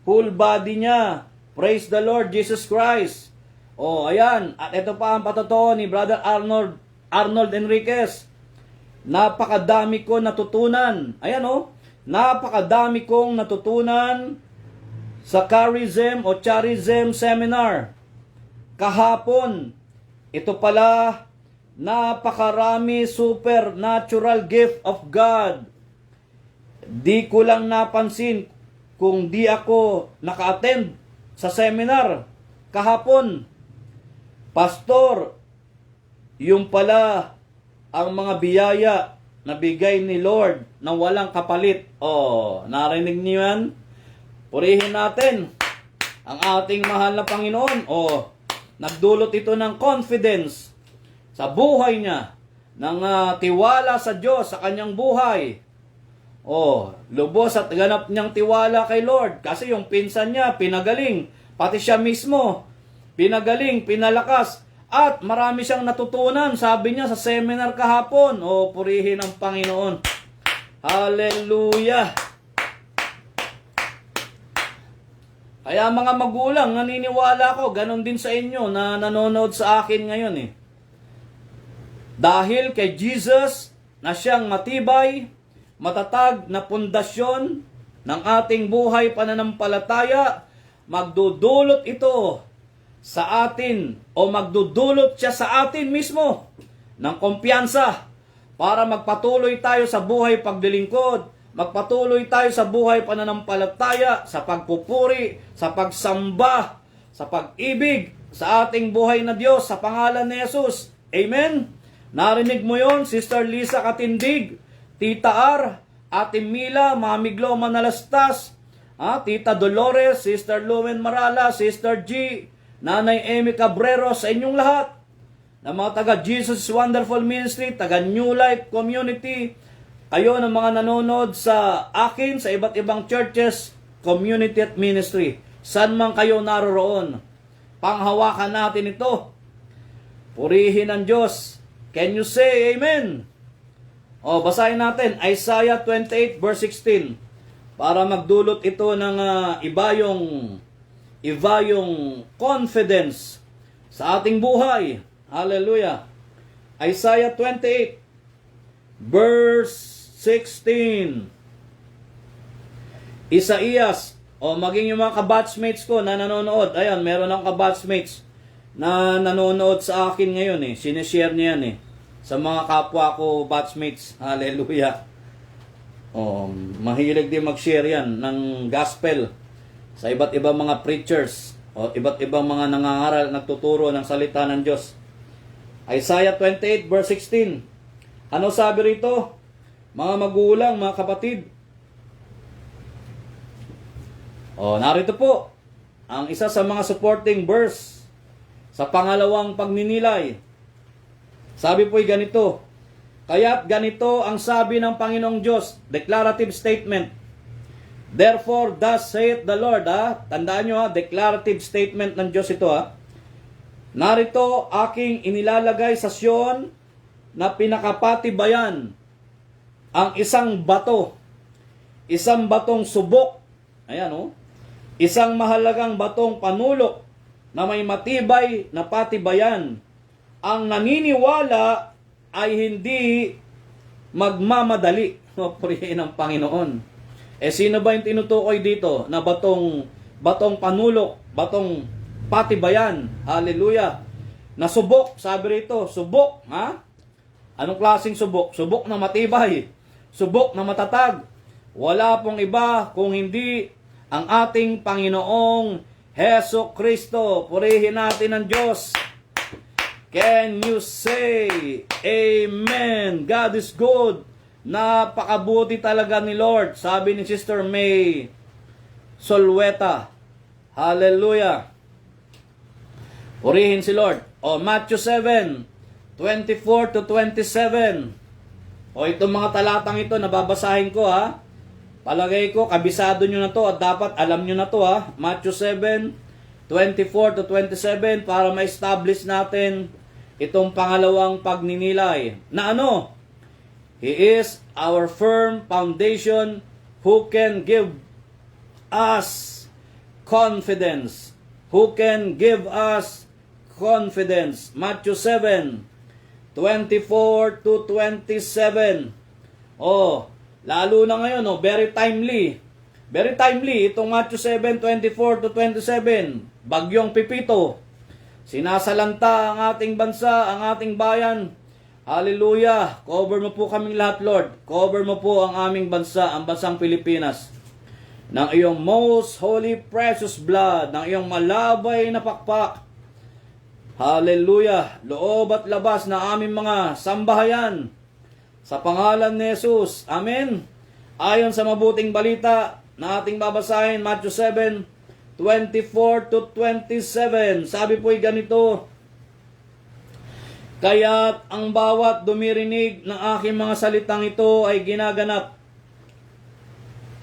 whole body niya. Praise the Lord Jesus Christ. Ayan. At ito pa ang patotoo ni Brother Arnold Enriquez. Napakadami ko natutunan. Ayan napakadami kong natutunan sa Charism Seminar. Kahapon, ito pala, napakarami supernatural gift of God. Di ko lang napansin kung di ako naka-attend sa seminar kahapon. Pastor, yung pala ang mga biyaya na bigay ni Lord na walang kapalit. Narinig niyo yan? Purihin natin ang ating mahal na Panginoon. Nagdulot ito ng confidence sa buhay niya, ng tiwala sa Diyos sa kanyang buhay. Lubos at ganap niyang tiwala kay Lord. Kasi yung pinsan niya, pinagaling. Pati siya mismo, pinagaling, pinalakas. At marami siyang natutunan. Sabi niya sa seminar kahapon. Purihin ang Panginoon. Hallelujah! Kaya mga magulang, naniniwala ko, ganon din sa inyo na nanonood sa akin ngayon Dahil kay Jesus na siyang matibay, matatag na pundasyon ng ating buhay pananampalataya, magdudulot ito sa atin o magdudulot siya sa atin mismo ng kumpiyansa para magpatuloy tayo sa buhay paglilingkod, magpatuloy tayo sa buhay pananampalataya, sa pagpupuri, sa pagsamba, sa pag-ibig sa ating buhay na Diyos sa pangalan ni Jesus. Amen? Narinig mo yon, Sister Lisa Katindig, Tita R, Ate Mila, Mami Glo Manalastas, Tita Dolores, Sister Lumen Marala, Sister G, Nanay Amy Cabrero, sa inyong lahat, na mga taga Jesus is Wonderful Ministry, taga New Life Community, kayo ng mga nanonood sa akin, sa iba't ibang churches, community at ministry. Saan man kayo naroroon, panghawakan natin ito. Purihin ang Diyos. Can you say amen? Basahin natin, Isaiah 28 verse 16. Para magdulot ito ng iba yung confidence sa ating buhay. Hallelujah. Isaiah 28 verse 16. Isaías, maging yung mga kabatchmates ko na nanonood. Ayan, meron akong kabatchmates na nanonood sa akin ngayon Sinishare niya yan sa mga kapwa ko batchmates. Hallelujah. Mahilig din mag-share yan ng gospel sa iba't ibang mga preachers o iba't ibang mga nangangaral, nagtuturo ng salita ng Diyos. Isaiah 28 verse 16. Ano sabi rito? Mga magulang, mga kapatid. Narito po ang isa sa mga supporting verse sa pangalawang pagninilay. Sabi po'y ganito, kaya't ganito ang sabi ng Panginoong Diyos, declarative statement. Therefore, thus saith the Lord. Tandaan nyo declarative statement ng Diyos ito. Narito aking inilalagay sa Sion na pinakapatibayan ang isang bato, isang batong subok, isang mahalagang batong panulok na may matibay na patibayan. Ang naniniwala ay hindi magmamadali. Purihin ang Panginoon. Sino ba yung tinutukoy dito na batong panulok, batong patibayan? Hallelujah. Na subok, sabi rito, subok, Anong klaseng subok? Subok na matibay. Subok na matatag. Wala pong iba kung hindi ang ating Panginoong Heso Kristo. Purihin natin ang Diyos. Can you say amen? God is good. Napakabuti talaga ni Lord. Sabi ni Sister May Solweta. Hallelujah. Purihin si Lord. Matthew 7:24 to 27. Itong mga talatang ito, nababasahin ko Palagay ko, kabisado nyo na to at dapat alam nyo na to Matthew 7:24 to 27 para ma-establish natin itong pangalawang pagninilay. Na He is our firm foundation who can give us confidence. Who can give us confidence. Matthew 7:24 to 27. Lalo na ngayon, very timely. Very timely, itong Matthew 7:24 to 27. Bagyong Pipito. Sinasalanta ang ating bansa, ang ating bayan. Hallelujah. Cover mo po kaming lahat, Lord. Cover mo po ang aming bansa, ang bansang Pilipinas. Ng iyong most holy precious blood, ng iyong malabay na pakpak. Hallelujah! Loob at labas na aming mga sambahayan sa pangalan ni Jesus. Amen. Ayon sa mabuting balita na ating babasahin, Matthew 7:24 to 27. Sabi po'y ganito, kaya't ang bawat dumirinig ng aking mga salitang ito ay ginaganap.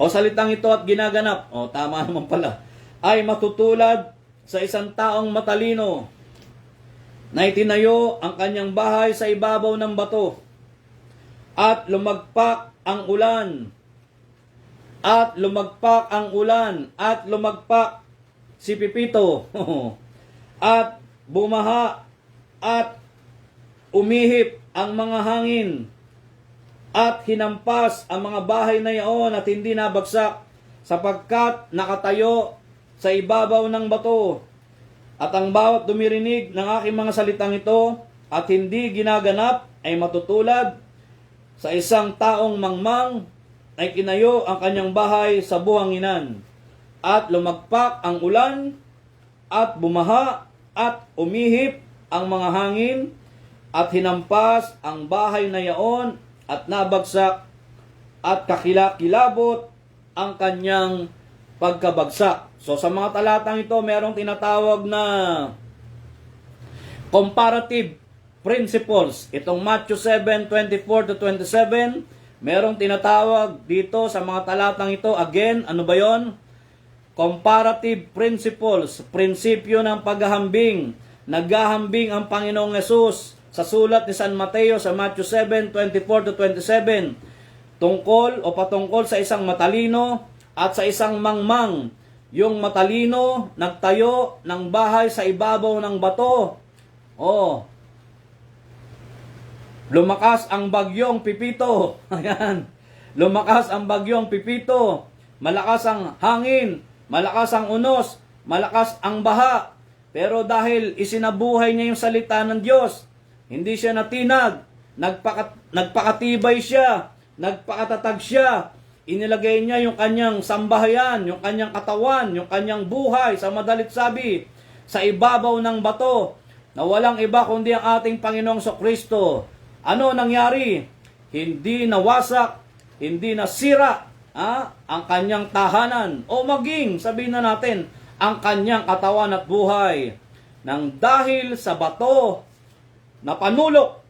O salitang ito at ginaganap. O tama naman pala. Ay matutulad sa isang taong matalino na itinayo ang kanyang bahay sa ibabaw ng bato. At lumagpak ang ulan. At lumagpak ang ulan. At lumagpak si Pipito. At bumaha. At umihip ang mga hangin at hinampas ang mga bahay na iyon at hindi nabagsak sapagkat nakatayo sa ibabaw ng bato. At ang bawat dumirinig ng aking mga salitang ito at hindi ginaganap ay matutulad sa isang taong mangmang ay kinayo ang kanyang bahay sa buhanginan. At lumagpak ang ulan at bumaha at umihip ang mga hangin at hinampas ang bahay na yaon at nabagsak at kakilakilabot ang kanyang pagkabagsak. So sa mga talatang ito, merong tinatawag na comparative principles. Itong Matthew 7:24 to 27, merong tinatawag dito sa mga talatang ito. Again, ano ba yon? Comparative principles. Prinsipyo ng paghahambing. Naghahambing ang Panginoong Yesus sa sulat ni San Mateo sa Matthew 7:24 to 27, tungkol o patungkol sa isang matalino at sa isang mangmang. Yung matalino nagtayo ng bahay sa ibabaw ng bato. Lumakas ang bagyong Pipito. Ayan. Lumakas ang bagyong Pipito. Malakas ang hangin, malakas ang unos, malakas ang baha. Pero dahil isinabuhay niya yung salita ng Diyos, hindi siya natinag, nagpakatibay siya, nagpakatatag siya, inilagay niya yung kanyang sambahayan, yung kanyang katawan, yung kanyang buhay, sa madalit sabi, sa ibabaw ng bato, na walang iba kundi ang ating Panginoong Kristo. Ano nangyari? Hindi nawasak, hindi nasira ang kanyang tahanan, o maging, sabihin na natin, ang kanyang katawan at buhay, nang dahil sa bato, na panulok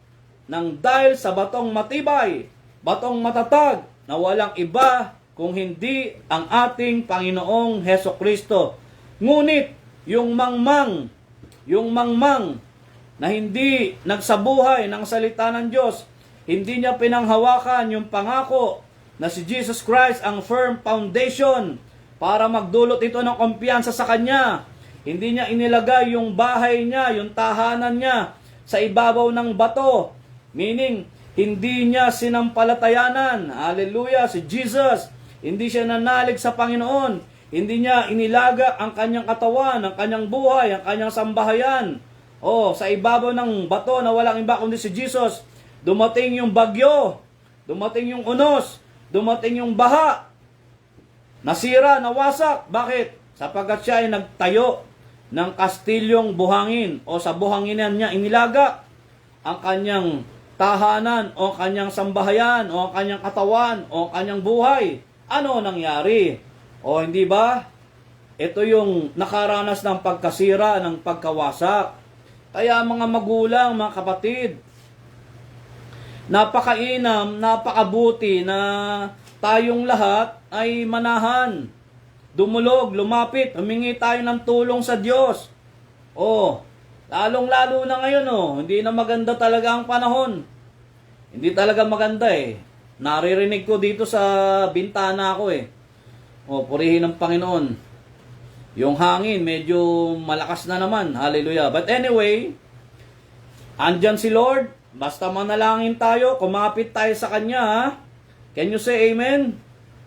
ng dahil sa batong matibay, batong matatag, na walang iba kung hindi ang ating Panginoong Hesukristo. Ngunit, yung mangmang na hindi nagsabuhay ng salita ng Diyos, hindi niya pinanghawakan yung pangako na si Jesus Christ ang firm foundation para magdulot ito ng kumpiyansa sa Kanya. Hindi niya inilagay yung bahay niya, yung tahanan niya, sa ibabaw ng bato. Meaning, hindi niya sinampalatayanan. Hallelujah, si Jesus. Hindi siya nanalig sa Panginoon. Hindi niya inilaga ang kanyang katawan, ang kanyang buhay, ang kanyang sambahayan. Sa ibabaw ng bato na walang iba kundi si Jesus. Dumating yung bagyo, dumating yung unos, dumating yung baha. Nasira, nawasak. Bakit? Sapagkat siya ay nagtayo ng kastilyong buhangin, o sa buhanginan niya inilaga ang kanyang tahanan o kanyang sambahayan o kanyang katawan o kanyang buhay. Ano nangyari? Hindi ba? Ito yung nakaranas ng pagkasira, ng pagkawasak. Kaya mga magulang, mga kapatid, napakainam, napakabuti na tayong lahat ay manahan, dumulog, lumapit, humingi tayo ng tulong sa Diyos. Lalong-lalo na ngayon, hindi na maganda talaga ang panahon. Hindi talaga maganda Naririnig ko dito sa bintana ko purihin ng Panginoon. Yung hangin, medyo malakas na naman. Hallelujah. But anyway, andyan si Lord. Basta manalangin tayo, kumapit tayo sa Kanya. Can you say amen?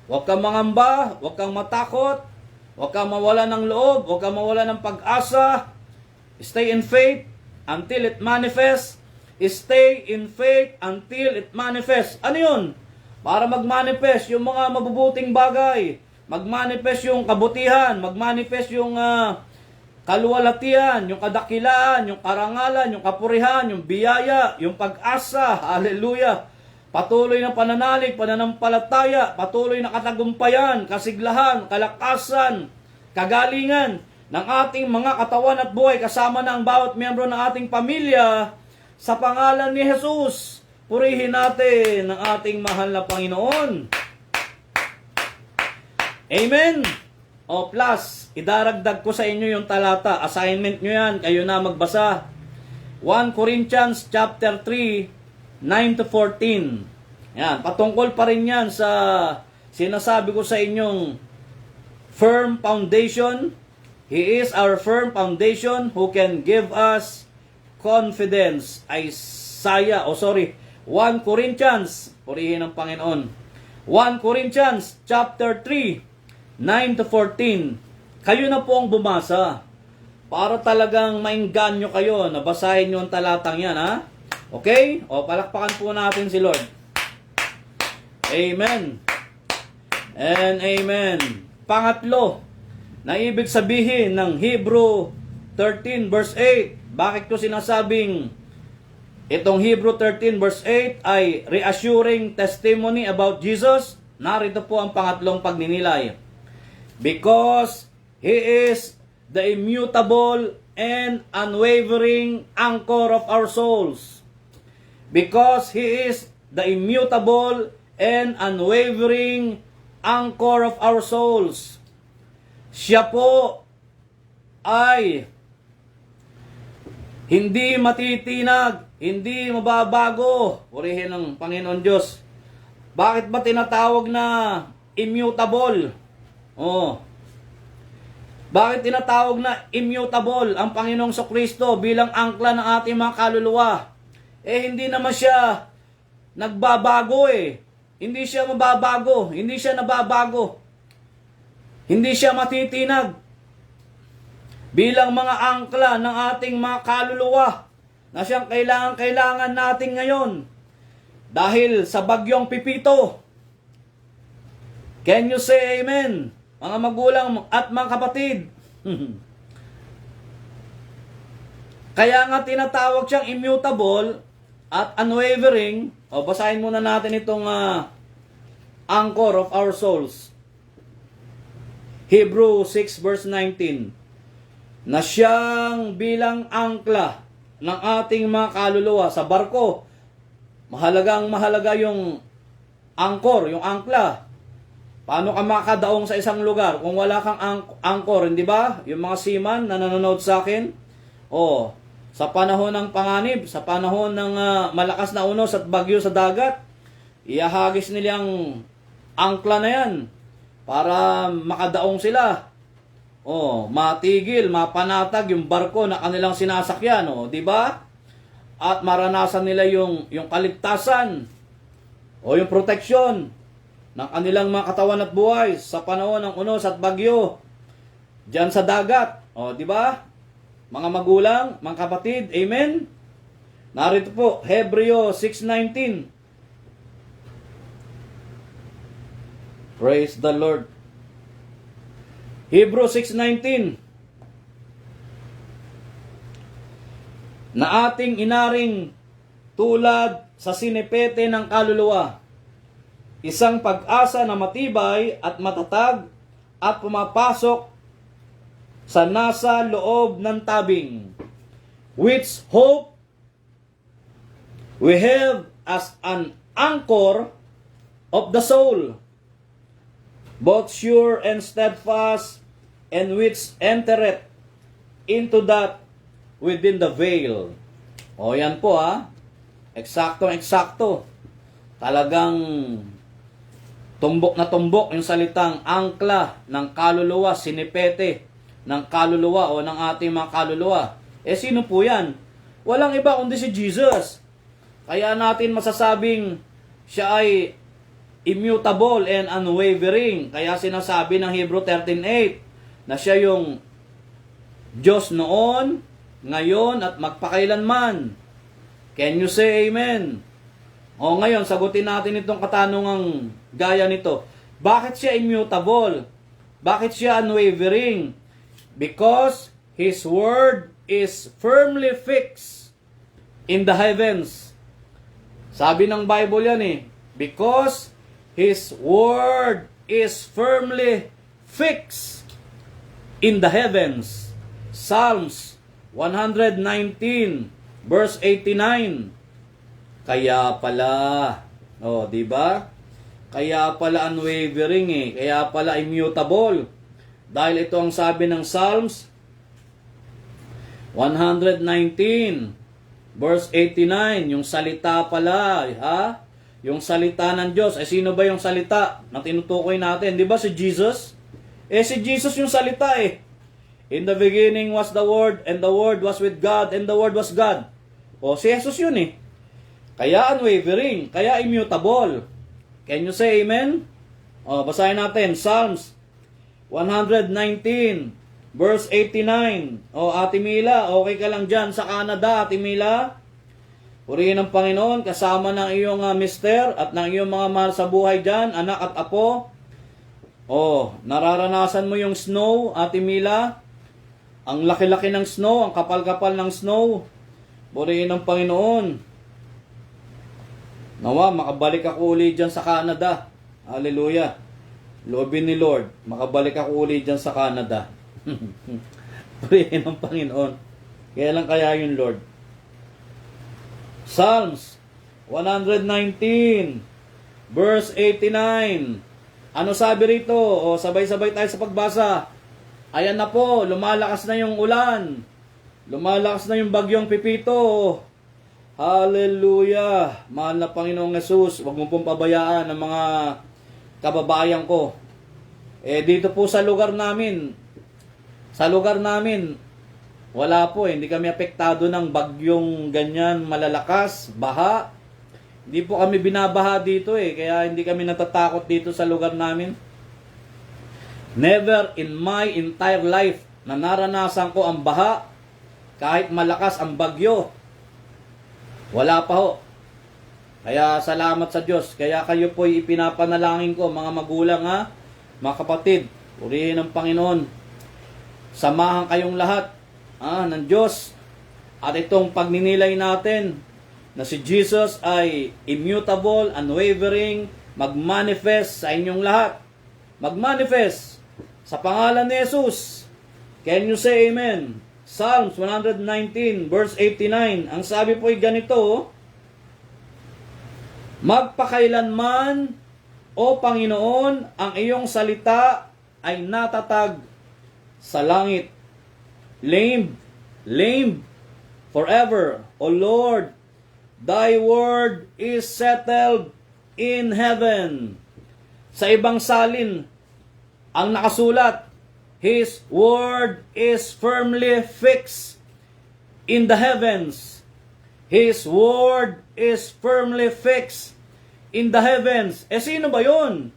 Huwag kang mangamba, huwag kang matakot, huwag kang mawala ng loob, huwag kang mawala ng pag-asa. Stay in faith until it manifests. Stay in faith until it manifests. Ano yun? Para mag-manifest yung mga mabubuting bagay. Mag-manifest yung kabutihan. Mag-manifest yung kaluwalhatian, yung kadakilaan, yung karangalan, yung kapurihan, yung biyaya, yung pag-asa, hallelujah, patuloy na pananalig, pananampalataya, patuloy na katagumpayan, kasiglahan, kalakasan, kagalingan ng ating mga katawan at buhay kasama na ang bawat miyembro ng ating pamilya sa pangalan ni Jesus. Purihin natin ang ating mahal na Panginoon. Amen. O plus, idaragdag ko sa inyo yung talata. Assignment nyo yan. Kayo na magbasa. 1 Corinthians chapter 3, 9 to 14. Yan. Patungkol pa rin yan sa sinasabi ko sa inyong firm foundation. He is our firm foundation who can give us confidence. 1 Corinthians. Purihin ang Panginoon. 1 Corinthians chapter 3, 9 to 14. Kayo na po ang bumasa para talagang maingganyo kayo na basahin nyo ang talatang yan, ha? Okay? O, palakpakan po natin si Lord. Amen. And amen. Pangatlo, na ibig sabihin ng Hebrew 13 verse 8. Bakit ko sinasabing itong Hebrew 13 verse 8 ay reassuring testimony about Jesus? Narito po ang pangatlong pagninilay. Because He is the immutable and unwavering anchor of our souls. Because He is the immutable and unwavering anchor of our souls. Siya po ay hindi matitinag, hindi mababago. Purihin ng Panginoon Diyos. Bakit ba tinatawag na immutable? Oh. Bakit tinatawag na immutable ang Panginoong Kristo bilang angkla ng ating mga kaluluwa? Hindi naman siya nagbabago eh. Hindi siya mababago, hindi siya nababago. Hindi siya matitinag. Bilang mga angkla ng ating mga kaluluwa na siyang kailangan natin ngayon. Dahil sa bagyong Pipito. Can you say amen? Mga magulang at mga kapatid. Kaya nga tinatawag siyang immutable at unwavering. O basahin muna natin itong anchor of our souls. Hebrew 6 verse 19. Na siyang bilang angkla ng ating mga kaluluwa sa barko. Mahalaga yung anchor, yung angkla. Paano ka makadaong sa isang lugar kung wala kang angkor, hindi ba? Yung mga seaman na nanonood sa akin, sa panahon ng panganib, sa panahon ng malakas na unos at bagyo sa dagat, iahagis nilang angkla na yan para makadaong sila. Matigil, mapanatag yung barko na kanilang sinasakyan, di ba? At maranasan nila yung kaligtasan o yung proteksyon ng kanilang mga katawan at buhay sa panahon ng unos at bagyo diyan sa dagat. Di ba? Mga magulang, mga kapatid, amen? Narito po, Hebreo 6:19. Praise the Lord. Hebrew 6:19. Na ating inaring tulad sa sinipete ng kaluluwa. Isang pag-asa na matibay at matatag at pumapasok sa nasa loob ng tabing. Which hope we have as an anchor of the soul, both sure and steadfast, and which entereth into that within the veil. Yan po Eksaktong-eksakto. Talagang tumbok na tumbok yung salitang angkla ng kaluluwa, sinipete ng kaluluwa o ng ating mga kaluluwa. Sino po yan? Walang iba kundi si Jesus. Kaya natin masasabing siya ay immutable and unwavering. Kaya sinasabi ng Hebrew 13:8 na siya yung Diyos noon, ngayon at magpakailanman. Can you say amen? Ngayon, sagutin natin itong katanungang gaya nito. Bakit siya immutable? Bakit siya unwavering? Because His word is firmly fixed in the heavens. Sabi ng Bible yan eh. Because His word is firmly fixed in the heavens. Psalms 119 verse 89. Kaya pala, di ba? Kaya pala unwavering eh. Kaya pala immutable. Dahil ito ang sabi ng Psalms 119 verse 89, yung salita pala, ha? Yung salita ng Diyos. Sino ba yung salita na tinutukoy natin? Di ba si Jesus? Si Jesus yung salita eh. In the beginning was the Word, and the Word was with God, and the Word was God. Si Jesus yun eh. Kaya unwavering, kaya immutable. Can you say amen? Basahin natin, Psalms 119, verse 89. Ate Mila, okay ka lang dyan sa Canada, Ate Mila? Purihin ng Panginoon, kasama ng iyong mister at ng iyong mga mahal sa buhay dyan, anak at apo. Nararanasan mo yung snow, Ate Mila? Ang laki-laki ng snow, ang kapal-kapal ng snow. Purihin ng Panginoon. Nawa, makabalik ako uli dyan sa Canada. Hallelujah. Loobin ni Lord, makabalik ako uli dyan sa Canada. Purihin ng Panginoon. Kaya lang kaya yun, Lord. Psalms 119 verse 89. Ano sabi rito? Sabay-sabay tayo sa pagbasa. Ayan na po, lumalakas na yung ulan. Lumalakas na yung bagyong Pipito. Hallelujah. Mahal na Panginoong Jesus, huwag mo pong pabayaan ang mga kababayan ko. Dito po sa lugar namin, wala po, hindi kami apektado ng bagyong ganyan malalakas, baha. Hindi po kami binabaha dito kaya hindi kami natatakot dito sa lugar namin. Never in my entire life na naranasan ko ang baha, kahit malakas ang bagyo. Wala pa ho. Kaya salamat sa Diyos. Kaya kayo po ipinapanalangin ko, mga magulang mga kapatid, purihin ng Panginoon. Samahan kayong lahat ng Diyos. At itong pagninilay natin na si Jesus ay immutable, unwavering, magmanifest sa inyong lahat. Magmanifest sa pangalan ni Jesus. Can you say amen? Psalms 119 verse 89. Ang sabi po ay ganito: magpakailanman, O Panginoon, ang iyong salita ay natatag sa langit. Lame forever. O Lord, thy word is settled in heaven. Sa ibang salin, ang nakasulat, His word is firmly fixed in the heavens. His word is firmly fixed in the heavens. Sino ba yun?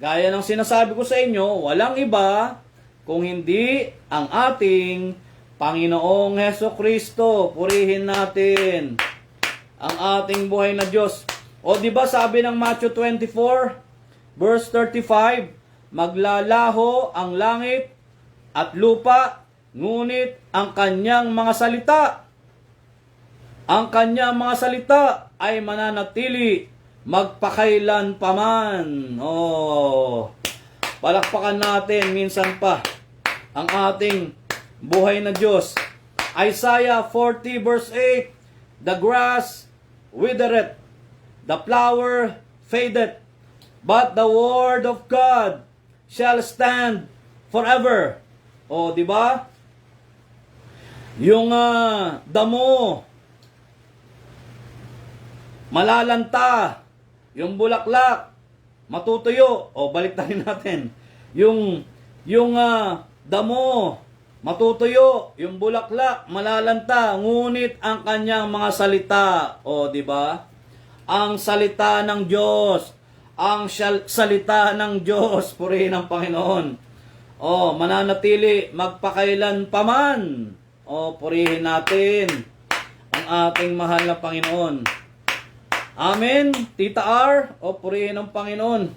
Gaya ng sinasabi ko sa inyo, walang iba kung hindi ang ating Panginoong Heso Kristo. Purihin natin ang ating buhay na Diyos. Di ba sabi ng Matthew 24, verse 35, maglalaho ang langit at lupa, ngunit ang kanyang mga salita ay mananatili magpakailan paman. Palakpakan natin minsan pa ang ating buhay na Diyos. Isaiah 40 verse 8, the grass withereth, the flower fadeth, but the word of God shall stand forever. Di ba? Yung damo malalanta, yung bulaklak matutuyo. Balik tayo natin. Yung damo matutuyo, yung bulaklak malalanta, ngunit ang kanyang mga salita, di ba? Ang salita ng Diyos, salita ng Diyos, purihin ang Panginoon. Mananatili magpakailan paman. Purihin natin ang ating mahal na Panginoon. Amen. Tita R, purihin ang Panginoon.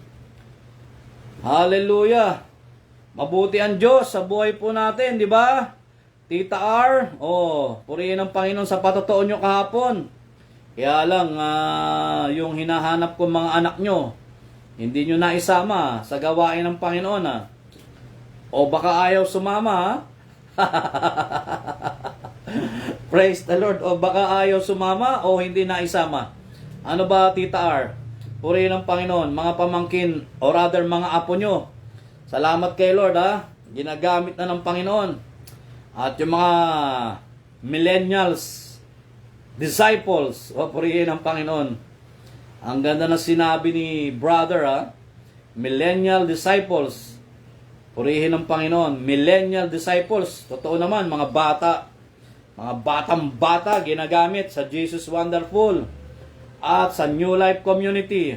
Hallelujah. Mabuti ang Diyos sa buhay po natin, di ba? Tita R, purihin ang Panginoon sa patotoo nyo kahapon. Kaya lang, yung hinahanap ko mga anak nyo, hindi nyo naisama sa gawain ng Panginoon, ha? O baka ayaw sumama, ha? Praise the Lord. O baka ayaw sumama o hindi naisama. Ano ba, Tita R? Purihin ang Panginoon, mga pamangkin, o rather mga apo nyo. Salamat kay Lord, ha? Ginagamit na ng Panginoon. At yung mga millennials, disciples, purihin ang Panginoon. Ang ganda na sinabi ni brother, ha? Millennial disciples, purihin ang Panginoon. Millennial disciples, totoo naman, mga bata, mga batang-bata, ginagamit sa Jesus Wonderful at sa New Life Community.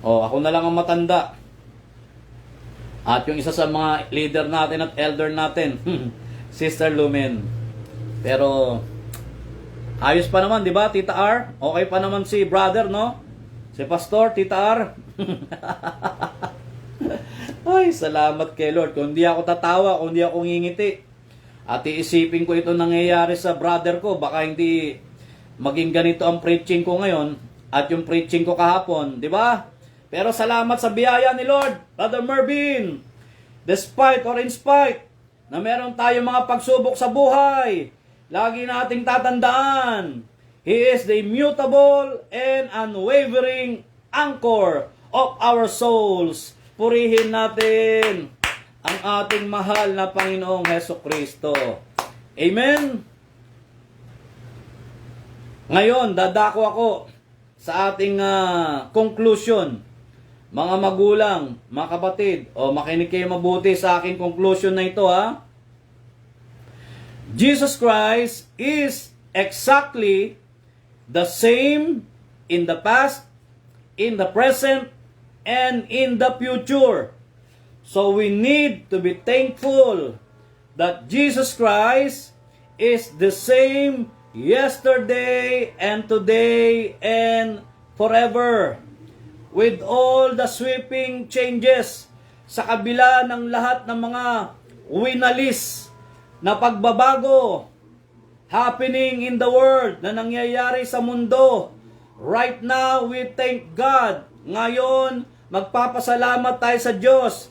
Ako na lang ang matanda. At yung isa sa mga leader natin at elder natin, Sister Lumen. Pero, ayos pa naman, di ba, Tita R? Okay pa naman si brother, no? Si Pastor, Tita R. Ay, salamat kay Lord. Kung di ako tatawa, kung di ako ngingiti, at iisipin ko ito nangyayari sa brother ko, baka hindi maging ganito ang preaching ko ngayon, at yung preaching ko kahapon, di ba? Pero salamat sa biyaya ni Lord, Brother Mervin. Despite or in spite na meron tayong mga pagsubok sa buhay, lagi nating tatandaan, He is the immutable and unwavering anchor of our souls. Purihin natin ang ating mahal na Panginoong Hesukristo. Amen? Ngayon, dadako ako sa ating conclusion. Mga magulang, mga kapatid, makinig kayo mabuti sa aking conclusion na ito, ha? Jesus Christ is exactly the same in the past, in the present, and in the future. So we need to be thankful that Jesus Christ is the same yesterday and today and forever. With all the sweeping changes, sa kabila ng lahat ng mga winalis na pagbabago happening in the world, na nangyayari sa mundo, right now we thank God. Ngayon, magpapasalamat tayo sa Diyos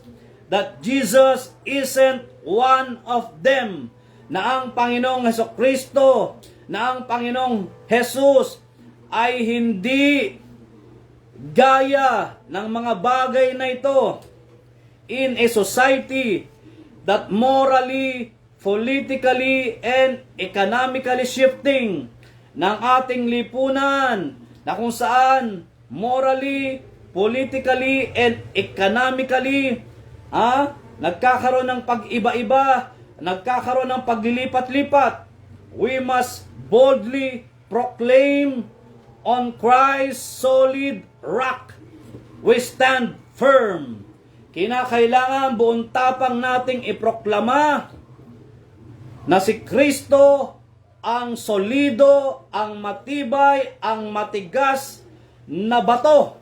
that Jesus isn't one of them, na ang Panginoong Hesukristo, na ang Panginoong Jesus ay hindi gaya ng mga bagay na ito in a society that morally, politically, and economically shifting ng ating lipunan, na kung saan morally, politically, and economically, nagkakaroon ng pag-iba-iba, nagkakaroon ng paglilipat-lipat. We must boldly proclaim, on Christ's solid rock, we stand firm. Kinakailangan buong tapang nating iproklama na si Kristo ang solido, ang matibay, ang matigas na bato,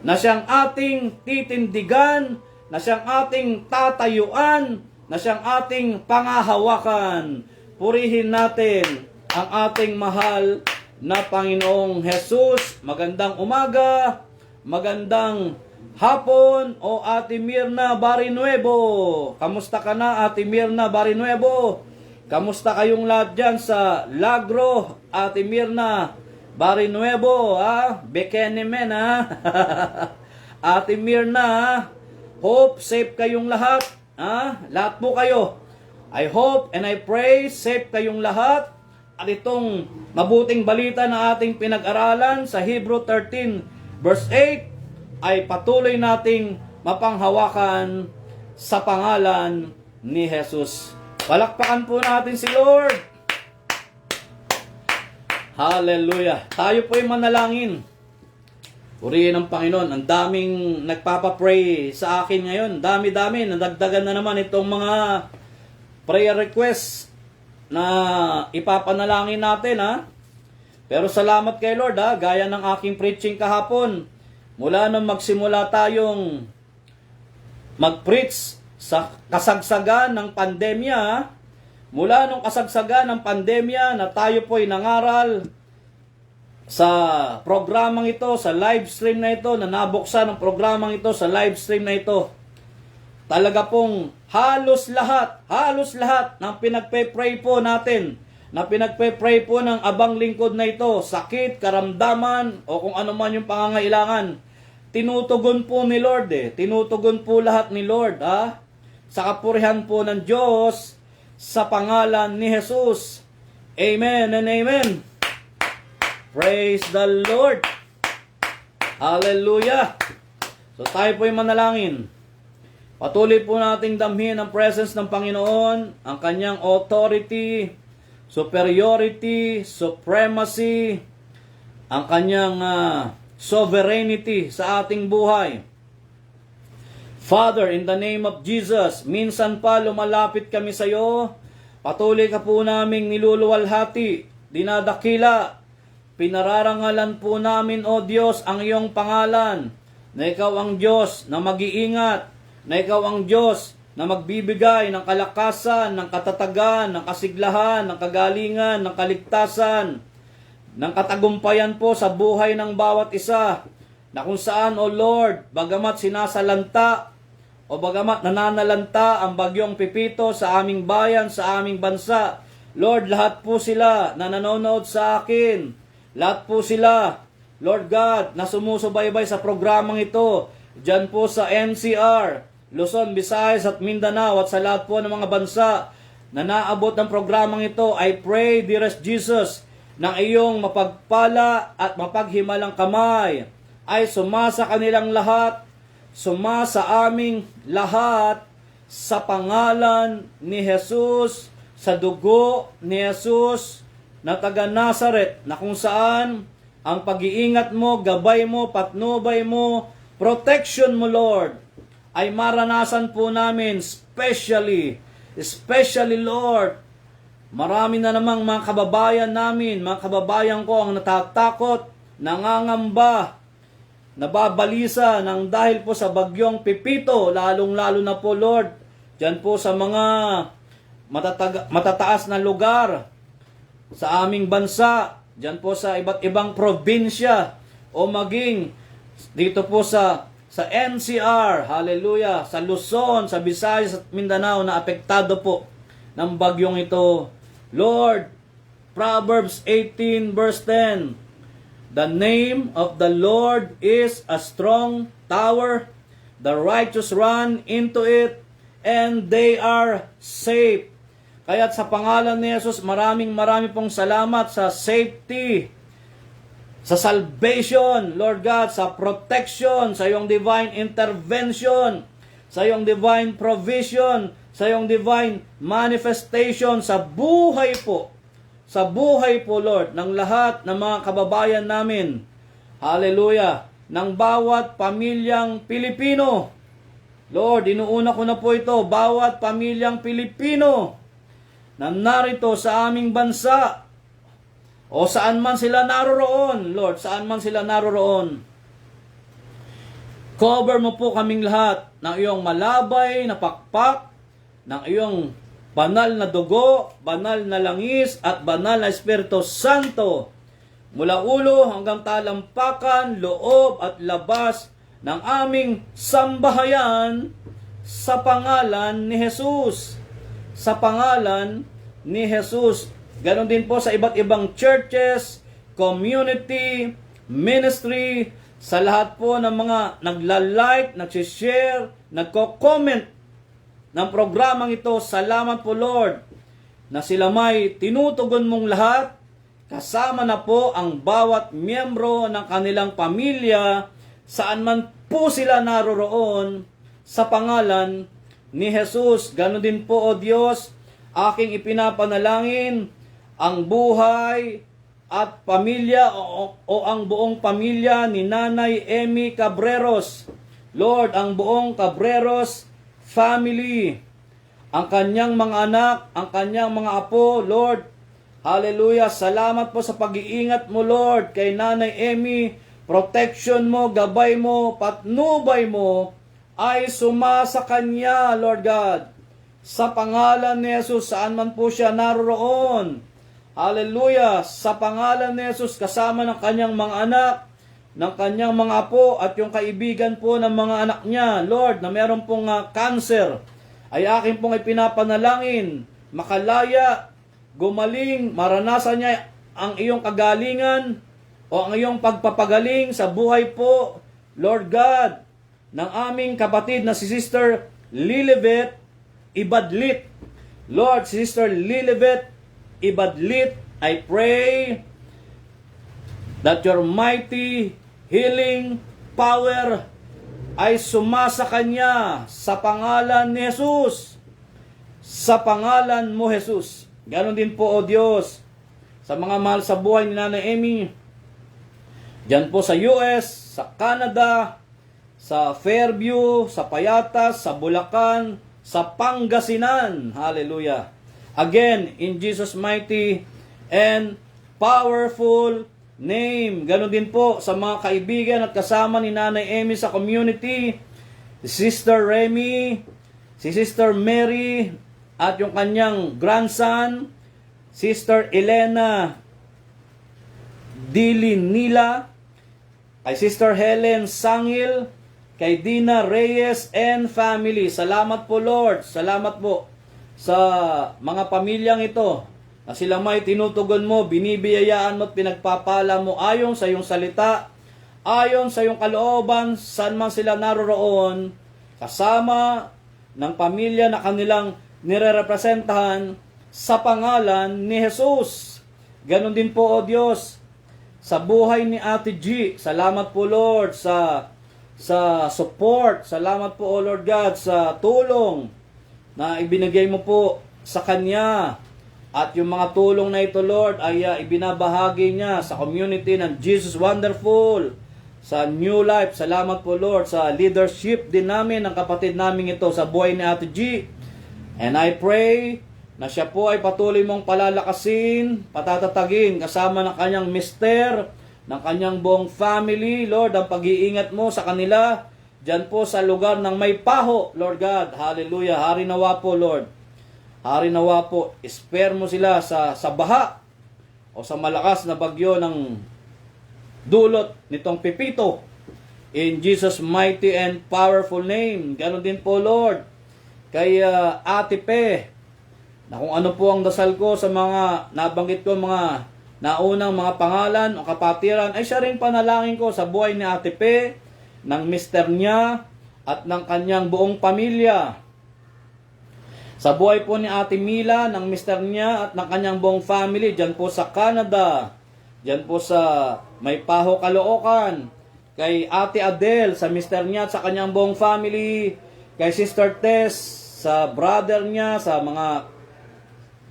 na siyang ating titindigan, na siyang ating tatayuan, na siyang ating pangahawakan. Purihin natin ang ating mahal na Panginoong Jesus. Magandang umaga, magandang hapon, o Ate Mirna Barinuevo. Kamusta ka na, Ate Mirna Barinuevo? Kamusta kayong lahat dyan sa Lagro, Ate Mirna Barinuevo, Bekenemen, Ate Mirna, hope safe kayong lahat, lahat po kayo. I hope and I pray safe kayong lahat. At itong mabuting balita na ating pinag-aralan sa Hebrew 13 verse 8 ay patuloy nating mapanghawakan sa pangalan ni Jesus. Palakpakan po natin si Lord. Hallelujah. Tayo po ay manalangin. Purihin ang Panginoon. Ang daming nagpapapray sa akin ngayon. Dami-dami. Nadagdagan na naman itong mga prayer requests na ipapanalangin natin, Pero salamat kay Lord, gaya ng aking preaching kahapon. Mula nung magsimula tayong mag-preach sa kasagsagan ng pandemya, mula nung kasagsagan ng pandemya na tayo po'y nangaral sa programang ito, sa live stream na ito, na nabuksan ng programang ito sa live stream na ito, talaga pong halos lahat ng pinagpe-pray po natin, na pinagpe-pray po ng abang lingkod na ito, sakit, karamdaman, o kung ano man yung pangangailangan, tinutugon po ni Lord tinutugon po lahat ni Lord, sa kapurihan po ng Diyos, sa pangalan ni Jesus. Amen and amen. Praise the Lord. Hallelujah. So tayo po'y manalangin. Patuloy po nating damhin ang presence ng Panginoon, ang kanyang authority, superiority, supremacy, ang kanyang sovereignty sa ating buhay. Father, in the name of Jesus, minsan pa lumalapit kami sa iyo, patuloy ka po naming niluluwalhati, dinadakila, pinararangalan po namin, O Diyos, ang iyong pangalan, na ikaw ang Diyos na mag-iingat, na ikaw ang Diyos na magbibigay ng kalakasan, ng katatagan, ng kasiglahan, ng kagalingan, ng kaligtasan, ng katagumpayan po sa buhay ng bawat isa, na kung saan, O Lord, bagamat sinasalanta, o bagamat nananalanta ang bagyong Pipito sa aming bayan, sa aming bansa, Lord, lahat po sila na nanonood sa akin, lahat po sila, Lord God, na sumusubaybay sa programang ito, dyan po sa NCR, Luzon, Visayas at Mindanao, at sa lahat po ng mga bansa na naabot ng programang ito, I pray, dearest Jesus, ng iyong mapagpala at mapaghimalang kamay ay sumasa kanilang lahat, sumasa aming lahat sa pangalan ni Jesus, sa dugo ni Jesus na taga Nazaret, na kung saan ang pag-iingat mo, gabay mo, patnubay mo, protection mo, Lord, ay maranasan po namin, especially Lord, marami na namang mga kababayan namin, mga kababayan ko ang natatakot, nangangamba, nababalisa ng dahil po sa bagyong Pipito, lalong-lalo na po, Lord, dyan po sa mga matataas na lugar sa aming bansa, dyan po sa iba't ibang probinsya, o maging dito po sa NCR, hallelujah, sa Luzon, sa Visayas at Mindanao na apektado po ng bagyong ito. Lord, Proverbs 18 verse 10, the name of the Lord is a strong tower, the righteous run into it, and they are safe. Kaya't sa pangalan ni Jesus, maraming pong salamat sa safety, sa salvation, Lord God, sa protection, sa iyong divine intervention, sa iyong divine provision, sa iyong divine manifestation sa buhay po, Lord, ng lahat ng mga kababayan namin. Hallelujah. Ng bawat pamilyang Pilipino. Lord, inuuna ko na po ito, bawat pamilyang Pilipino na narito sa aming bansa, o saan man sila naroroon, Lord, saan man sila naroroon. Cover mo po kaming lahat ng iyong malabay na pakpak, ng iyong banal na dugo, banal na langis, at banal na Espiritu Santo, mula ulo hanggang talampakan, loob at labas ng aming sambahayan, sa pangalan ni Jesus. Sa pangalan ni Jesus. Ganon din po sa iba't ibang churches, community, ministry, sa lahat po ng mga nagla-like, nag-share, nagko-comment ng programang ito. Salamat po, Lord, na sila may tinutugon mong lahat, kasama na po ang bawat miyembro ng kanilang pamilya, saan man po sila naroroon, sa pangalan ni Jesus. Ganon din po, O Diyos, aking ipinapanalangin ang buhay at pamilya o ang buong pamilya ni Nanay Emmy Cabreros. Lord, ang buong Cabreros family, ang kanyang mga anak, ang kanyang mga apo, Lord, hallelujah, salamat po sa pag-iingat mo, Lord, kay Nanay Emmy, protection mo, gabay mo, patnubay mo, ay sumasa kanya, Lord God. Sa pangalan ni Jesus, saan man po siya naroroon. Hallelujah! Sa pangalan ni Jesus, kasama ng kanyang mga anak, ng kanyang mga apo, at yung kaibigan po ng mga anak niya, Lord, na meron pong cancer, ay akin pong ipinapanalangin, makalaya, gumaling, maranasan niya ang iyong kagalingan, o ang iyong pagpapagaling sa buhay po, Lord God, ng aming kapatid na si Sister Lilibet Ibadlit. Lord, Sister Lilibet Ibadlit, I pray that your mighty healing power ay sumasa kanya sa pangalan ni Jesus. Sa pangalan mo, Jesus. Ganon din po, O Diyos, sa mga mahal sa buhay ni Nanay Amy, diyan po sa US, sa Canada, sa Fairview, sa Payatas, sa Bulacan, sa Pangasinan. Hallelujah. Again, in Jesus' mighty and powerful name. Ganon din po sa mga kaibigan at kasama ni Nanay Amy sa community, si Sister Remy, si Sister Mary, at yung kanyang grandson, Sister Elena Dilinila, kay Sister Helen Sangil, kay Dina Reyes and family. Salamat po, Lord. Salamat po sa mga pamilyang ito na sila may tinutugon mo, binibiyayaan mo at pinagpapala mo ayon sa iyong salita, ayon sa iyong kalooban, saan man sila naroroon, kasama ng pamilya na kanilang nirerepresentahan sa pangalan ni Jesus. Ganon din po, O Diyos, sa buhay ni Ate G. Salamat po, Lord, sa support. Salamat po, O Lord God, sa tulong na ibinigay mo po sa kanya. At yung mga tulong na ito, Lord, ay ibinabahagi niya sa community ng Jesus Wonderful, sa New Life. Salamat po, Lord, sa leadership din namin ng kapatid namin ito sa buhay ni Ate G. And I pray na siya po ay patuloy mong palalakasin, patatatagin kasama ng kanyang mister, ng kanyang buong family, Lord, ang pag-iingat mo sa kanila, dyan po sa lugar ng may paho, Lord God. Hallelujah. Hari nawa po, Lord. Hari nawa po, spare mo sila sa baha o sa malakas na bagyo ng dulot nitong Pipito. In Jesus' mighty and powerful name. Ganon din po, Lord, kay Ate Pe, na kung ano po ang dasal ko sa mga nabanggit ko, mga naunang mga pangalan o kapatiran, ay siya rin panalangin ko sa buhay ni Ate Pe, ng mister niya, at ng kanyang buong pamilya. Sa buhay po ni Ate Mila, ng mister niya, at ng kanyang buong family, dyan po sa Canada, dyan po sa May Paho, Caloocan, kay Ate Adele, sa mister niya at sa kanyang buong family, kay Sister Tess, sa brother niya, sa mga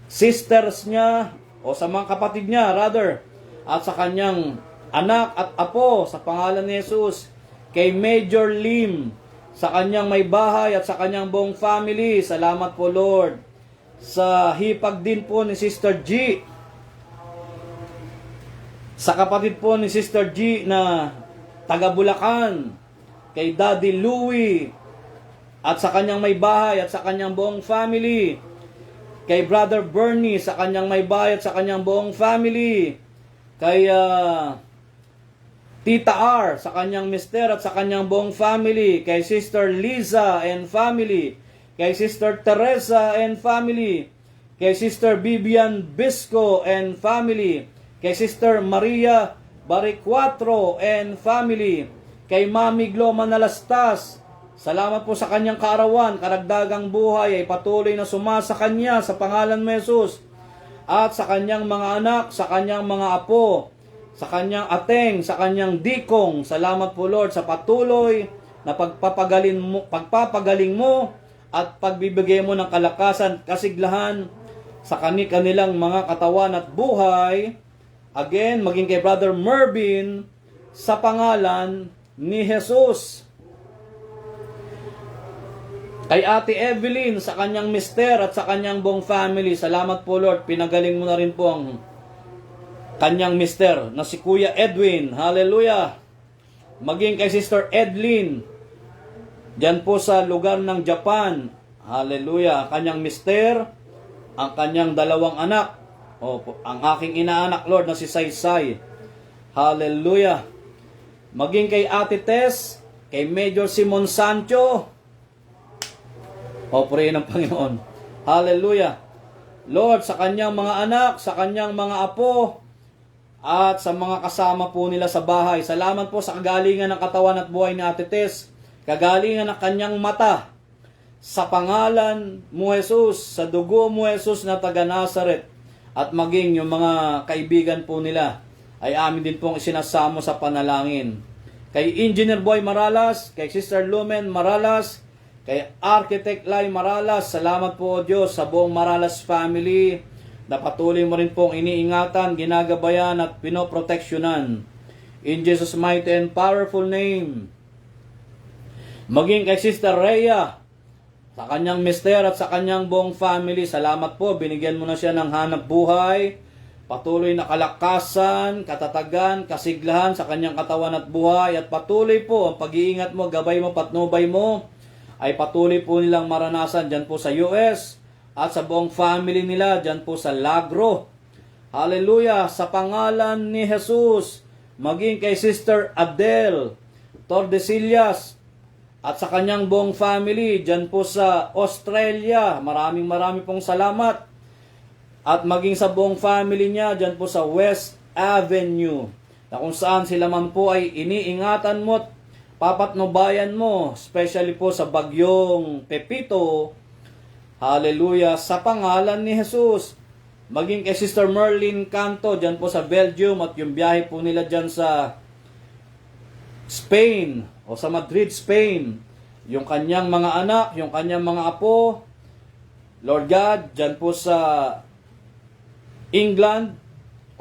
sisters niya, o sa mga kapatid niya, rather, at sa kanyang anak at apo, sa pangalan ni Jesus, kay Major Lim, sa kanyang may bahay at sa kanyang buong family. Salamat po, Lord. Sa hipag din po ni Sister G, sa kapatid po ni Sister G na taga Bulacan, kay Daddy Louie, at sa kanyang may bahay at sa kanyang buong family, kay Brother Bernie, sa kanyang may bahay at sa kanyang buong family, kay Tita R, sa kanyang mister at sa kanyang buong family, kay Sister Liza and family, kay Sister Teresa and family, kay Sister Bibian Bisco and family, kay Sister Maria Baricuatro and family, kay Mami Glo Manalastas. Salamat po sa kanyang kaarawan, karagdagang buhay ay patuloy na sumasa kanya sa pangalan mo, Jesus, at sa kanyang mga anak, sa kanyang mga apo, sa kanyang ateng, sa kanyang dikong. Salamat po, Lord, sa patuloy na pagpapagaling mo at pagbibigay mo ng kalakasan, kasiglahan sa kanilang mga katawan at buhay. Again, maging kay Brother Mervin, sa pangalan ni Jesus. Kay Ate Evelyn, sa kanyang mister at sa kanyang buong family. Salamat po, Lord, pinagaling mo na rin po ang kanyang mister na si Kuya Edwin. Hallelujah. Maging kay Sister Edlyn, Diyan po sa lugar ng Japan. Hallelujah. Ang kanyang mister, ang kanyang dalawang anak. Opo, ang aking inaanak, Lord, na si Saysay. Hallelujah. Maging kay Ate Tess, kay Major Simon Sancho. O, purihin ng Panginoon. Hallelujah. Lord, sa kanyang mga anak, sa kanyang mga apo, at sa mga kasama po nila sa bahay. Salamat po sa kagalingan ng katawan at buhay ni Ate Tess. Kagalingan ng kanyang mata. Sa pangalan mo, Jesus, sa dugo mo, Jesus, na taga Nazaret. At maging yung mga kaibigan po nila ay amin din pong isinasamo sa panalangin. Kay Engineer Boy Maralas, kay Sister Lumen Maralas, kay Architect Lai Maralas, salamat po o Diyos sa buong Maralas family na patuloy mo rin pong iniingatan, ginagabayan at pinoproteksyonan. In Jesus' mighty and powerful name. Maging kay Sister Rhea, sa kanyang mister at sa kanyang buong family, salamat po, binigyan mo na siya ng hanap buhay, patuloy na kalakasan, katatagan, kasiglahan sa kanyang katawan at buhay, at patuloy po ang pag-iingat mo, gabay mo, patnubay mo, ay patuloy po nilang maranasan dyan po sa US, at sa buong family nila, dyan po sa Lagro. Hallelujah, sa pangalan ni Jesus, maging kay Sister Adele Tordesillas, at sa kanyang buong family, dyan po sa Australia, maraming pong salamat. At maging sa buong family niya, dyan po sa West Avenue, na kung saan sila man po ay iniingatan mo at papatnubayan mo, especially po sa bagyong Pepito. Hallelujah, sa pangalan ni Jesus. Maging kay Sister Merlin Canto, dyan po sa Belgium, at yung biyahe po nila dyan sa Spain, o sa Madrid, Spain, yung kanyang mga anak, yung kanyang mga apo, Lord God, dyan po sa England,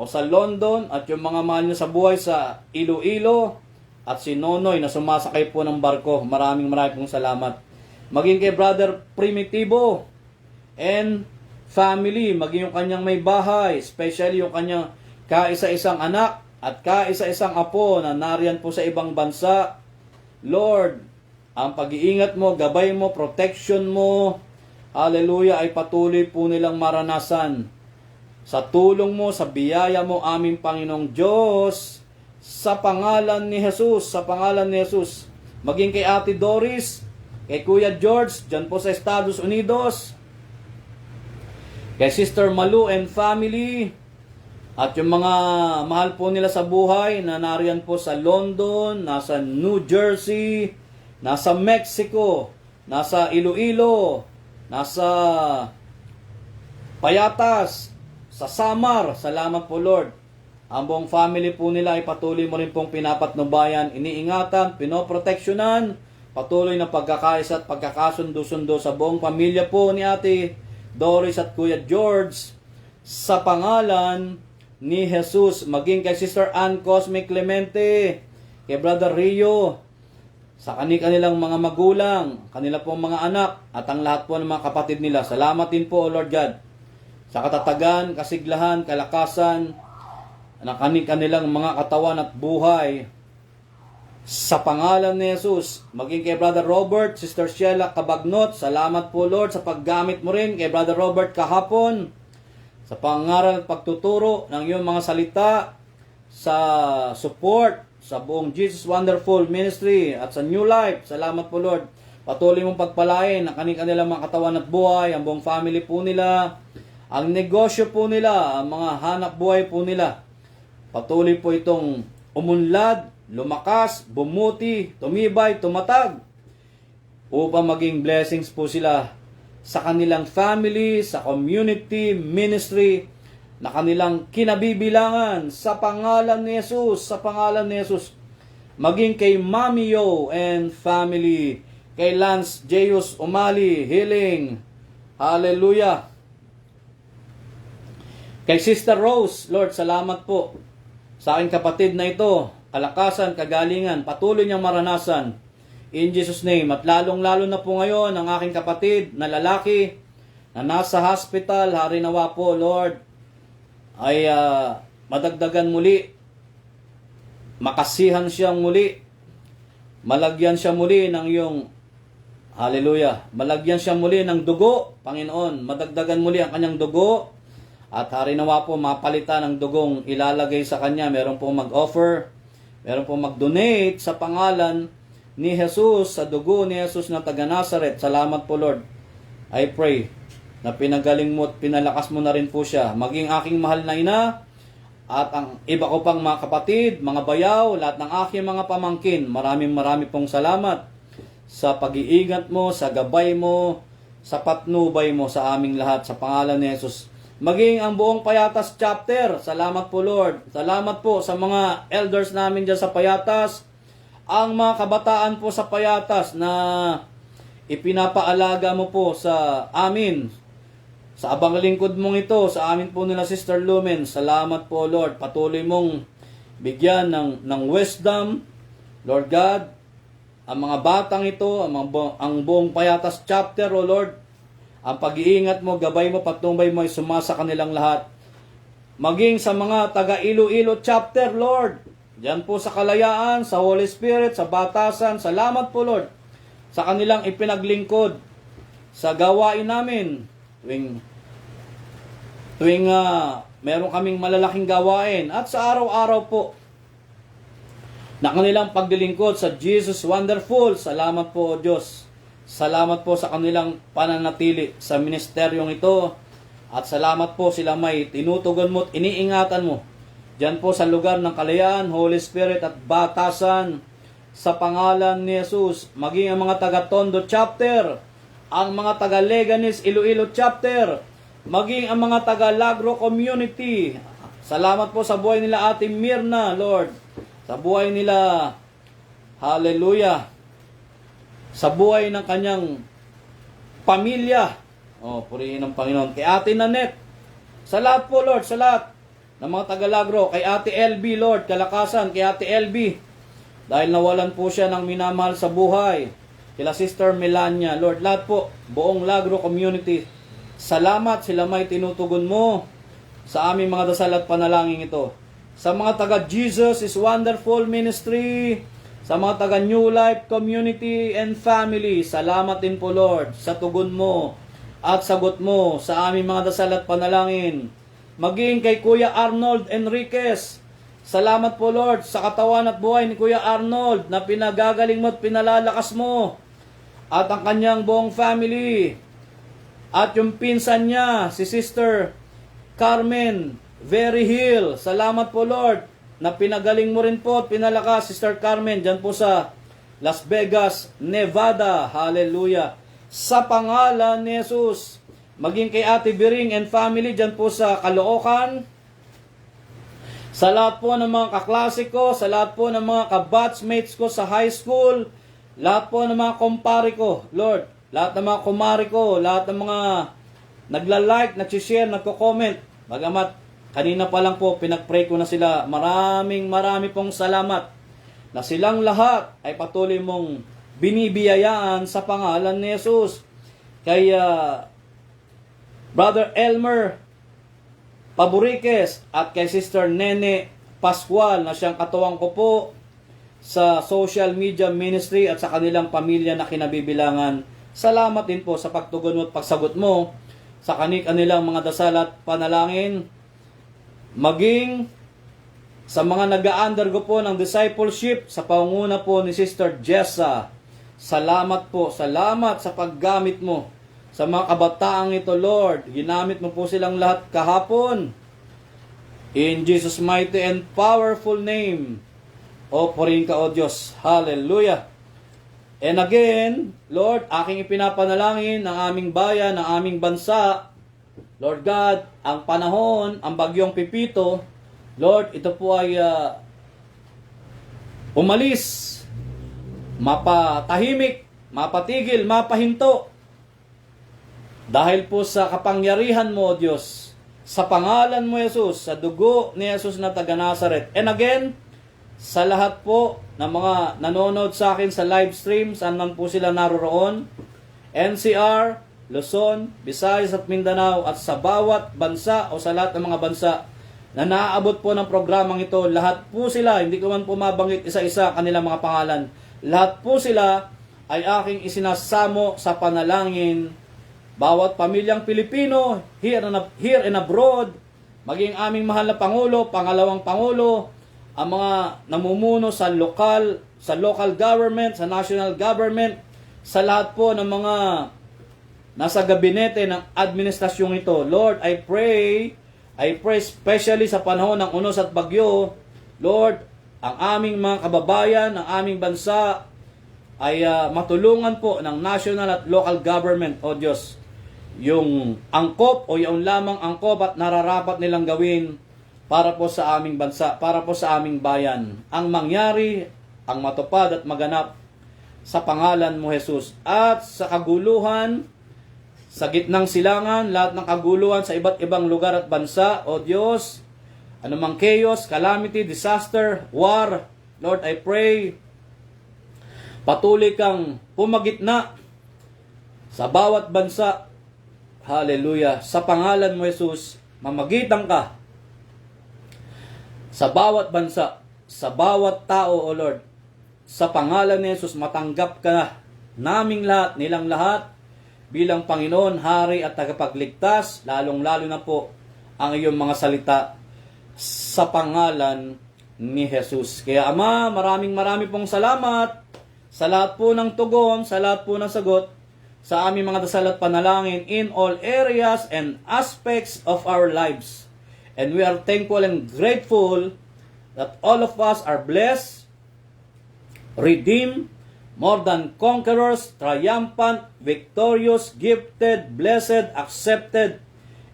o sa London, at yung mga mahal niyo sa buhay sa Iloilo, at si Nonoy na sumasakay po ng barko. Maraming pong salamat. Maging kay Brother Primitivo and family, maging yung kanyang may bahay, especially yung kanyang kaisa-isang anak, at kaisa-isang apo na nariyan po sa ibang bansa. Lord, ang pag-iingat mo, gabay mo, protection mo, hallelujah, ay patuloy po nilang maranasan. Sa tulong mo, sa biyaya mo, aming Panginoong Diyos, sa pangalan ni Jesus, sa pangalan ni Jesus. Maging kay Ate Doris, kay Kuya George, dyan po sa Estados Unidos, kay Sister Malu and family, at yung mga mahal po nila sa buhay na nariyan po sa London, nasa New Jersey, nasa Mexico, nasa Iloilo, nasa Payatas, sa Samar. Salamat po, Lord. Ang buong family po nila ay patuloy mo rin pong pinapatnubayan, iniingatan, pinoproteksyonan, patuloy na pagkakaisa at pagkakasundo-sundo sa buong pamilya po ni Ate Doris at Kuya George, sa pangalan ni Jesus. Maging kay Sister Ann Cosme Clemente, kay Brother Rio, sa kanilang mga magulang, kanila pong mga anak, at ang lahat po ng mga kapatid nila. Salamat din po, Lord God, sa katatagan, kasiglahan, kalakasan, ng kanilang mga katawan at buhay. Sa pangalan ni Jesus, maging kay Brother Robert, Sister Sheila Cabagnot, salamat po, Lord, sa paggamit mo rin kay Brother Robert kahapon, sa pangaral at pagtuturo ng iyong mga salita, sa support sa buong Jesus Wonderful Ministry at sa New Life. Salamat po, Lord. Patuloy mong pagpalain ang kanilang mga katawan at buhay, ang buong family po nila, ang negosyo po nila, ang mga hanap buhay po nila. Patuloy po itong umunlad, lumakas, bumuti, tumibay, tumatag, upang maging blessings po sila sa kanilang family, sa community, ministry, na kanilang kinabibilangan sa pangalan ni Jesus, sa pangalan ni Jesus. Maging kay Mami Yo and family, kay Lance Jeyus Umali, healing, hallelujah. Kay Sister Rose, Lord, salamat po sa aking kapatid na ito, kalakasan, kagalingan, patuloy niyang maranasan. In Jesus' name. At lalong-lalo na po ngayon ang aking kapatid na lalaki na nasa hospital, hari nawa po, Lord, ay madagdagan muli, makasihan siyang muli, malagyan siya muli ng iyong Hallelujah. Malagyan siya muli ng dugo, Panginoon. Madagdagan muli ang kanyang dugo. At harinawa po mapalitan ng dugong ilalagay sa kanya. Meron pong mag-offer. Meron pong mag-donate sa pangalan ni Jesus, sa dugo ni Jesus na taga Nazaret. Salamat po, Lord. I pray na pinagaling mo at pinalakas mo na rin po siya. Maging aking mahal na ina at ang iba ko pang mga kapatid, mga bayaw, lahat ng aking mga pamangkin. Maraming pong salamat sa pag-iingat mo, sa gabay mo, sa patnubay mo sa aming lahat sa pangalan ni Jesus. Maging ang buong Payatas chapter. Salamat po, Lord. Salamat po sa mga elders namin dyan sa Payatas. Ang mga kabataan po sa Payatas na ipinapaalaga mo po sa amin. Sa abang lingkod mong ito, sa amin po nila Sister Lumen. Salamat po, Lord. Patuloy mong bigyan ng wisdom, Lord God. Ang mga batang ito, ang buong Payatas chapter, O Lord, ang pag-iingat mo, gabay mo, patnubay mo ay sumasa kanilang lahat. Maging sa mga taga Iloilo chapter, Lord, diyan po sa Kalayaan, sa Holy Spirit, sa Batasan, salamat po, Lord, sa kanilang ipinaglingkod sa gawain namin. Tuwing meron kaming malalaking gawain at sa araw-araw po na kanilang paglilingkod sa Jesus Wonderful. Salamat po, Diyos. Salamat po sa kanilang pananatili sa ministeryong ito. At salamat po sila may tinutugon mo at iniingatan mo. Diyan po sa lugar ng Kalayaan, Holy Spirit at Batasan, sa pangalan ni Jesus. Maging ang mga taga-Tondo chapter, ang mga taga-Leganes Iloilo chapter, maging ang mga taga-Lagro community. Salamat po sa buhay nila Ate Mirna, Lord. Sa buhay nila, hallelujah, sa buhay ng kanyang pamilya. Purihin ng Panginoon. Kay Ate Nanette, sa lahat po, Lord, sa lahat ng mga taga-Lagro. Kay Ate LB, Lord, kalakasan. Kay Ate LB, dahil nawalan po siya ng minamahal sa buhay. Kila Sister Melania, Lord, lahat po, buong Lagro community, salamat sila may tinutugon mo sa aming mga dasal at panalangin ito. Sa mga taga Jesus is Wonderful Ministry, sa mga taga New Life Community and Family, salamat din po, Lord, sa tugon mo at sagot mo sa aming mga dasal at panalangin. Maging kay Kuya Arnold Enriquez, salamat po, Lord, sa katawan at buhay ni Kuya Arnold na pinagagaling mo at pinalalakas mo. At ang kanyang buong family. At yung pinsan niya, si Sister Carmen Veryhill. Salamat po, Lord, na pinagaling mo rin po at pinalakas, Sister Carmen, dyan po sa Las Vegas, Nevada. Hallelujah. Sa pangalan ni Jesus. Maging kay Ate Biring and family dyan po sa Caloocan. Sa lahat po ng mga kaklase ko, sa lahat po ng mga kabatchmates ko sa high school, lahat po ng mga kumpare ko, Lord, lahat ng mga kumare ko, lahat ng mga nagla-like, nag-share, nagko-comment. Bagamat kanina pa lang po, pinag-pray ko na sila. Marami pong salamat na silang lahat ay patuloy mong binibiyayaan sa pangalan ni Jesus. Kaya Brother Elmer Paburiques at kay Sister Nene Pascual na siyang katuwang ko po sa social media ministry at sa kanilang pamilya na kinabibilangan. Salamat din po sa pagtugon mo at pagsagot mo sa kanilang mga dasal at panalangin. Maging sa mga nag-a-undergo po ng discipleship sa pangunguna po ni Sister Jessa. Salamat po, salamat sa paggamit mo sa mga kabataang ito, Lord. Ginamit mo po silang lahat kahapon. In Jesus' mighty and powerful name. Purihin ka, O Diyos. Hallelujah. And again, Lord, aking ipinapanalangin ang aming bayan, ang aming bansa. Lord God, ang panahon, ang bagyong Pipito, Lord, ito po ay umalis, mapatahimik, mapatigil, mapahinto. Dahil po sa kapangyarihan mo, O Diyos, sa pangalan mo, Jesus, sa dugo ni Jesus na taga Nazaret. And again, sa lahat po ng mga nanonood sa akin sa live stream, saan man po sila naroroon, NCR, Luzon, Visayas at Mindanao, at sa bawat bansa o sa lahat ng mga bansa na naaabot po ng programang ito, lahat po sila, hindi ko man po mabanggit isa-isa kanilang mga pangalan, lahat po sila ay aking isinasamo sa panalangin. Bawat pamilyang Pilipino, here and abroad, maging aming mahal na Pangulo, pangalawang Pangulo, ang mga namumuno sa local government, sa national government, sa lahat po ng mga nasa gabinete ng administrasyong ito. Lord, I pray especially sa panahon ng unos at bagyo, Lord, ang aming mga kababayan, ang aming bansa ay matulungan po ng national at local government, O Diyos. Yung angkop o yung lamang angkop at nararapat nilang gawin para po sa aming bansa, para po sa aming bayan. Ang mangyari, ang matupad at maganap sa pangalan mo, Jesus. At sa kaguluhan, sa gitnang silangan, lahat ng kaguluhan sa iba't ibang lugar at bansa, O Diyos, anumang chaos, calamity, disaster, war, Lord, I pray, patuloy kang pumagitna sa bawat bansa. Hallelujah. Sa pangalan mo, Jesus, mamagitan ka sa bawat bansa, sa bawat tao, O Lord. Sa pangalan ni Jesus, matanggap ka naming lahat, nilang lahat, bilang Panginoon, Hari at Tagapagligtas, lalong-lalo na po ang iyong mga salita sa pangalan ni Jesus. Kaya Ama, maraming pong salamat sa lahat po ng tugon, sa lahat po ng sagot, sa aming mga dasal at panalangin in all areas and aspects of our lives. And we are thankful and grateful that all of us are blessed, redeemed, more than conquerors, triumphant, victorious, gifted, blessed, accepted,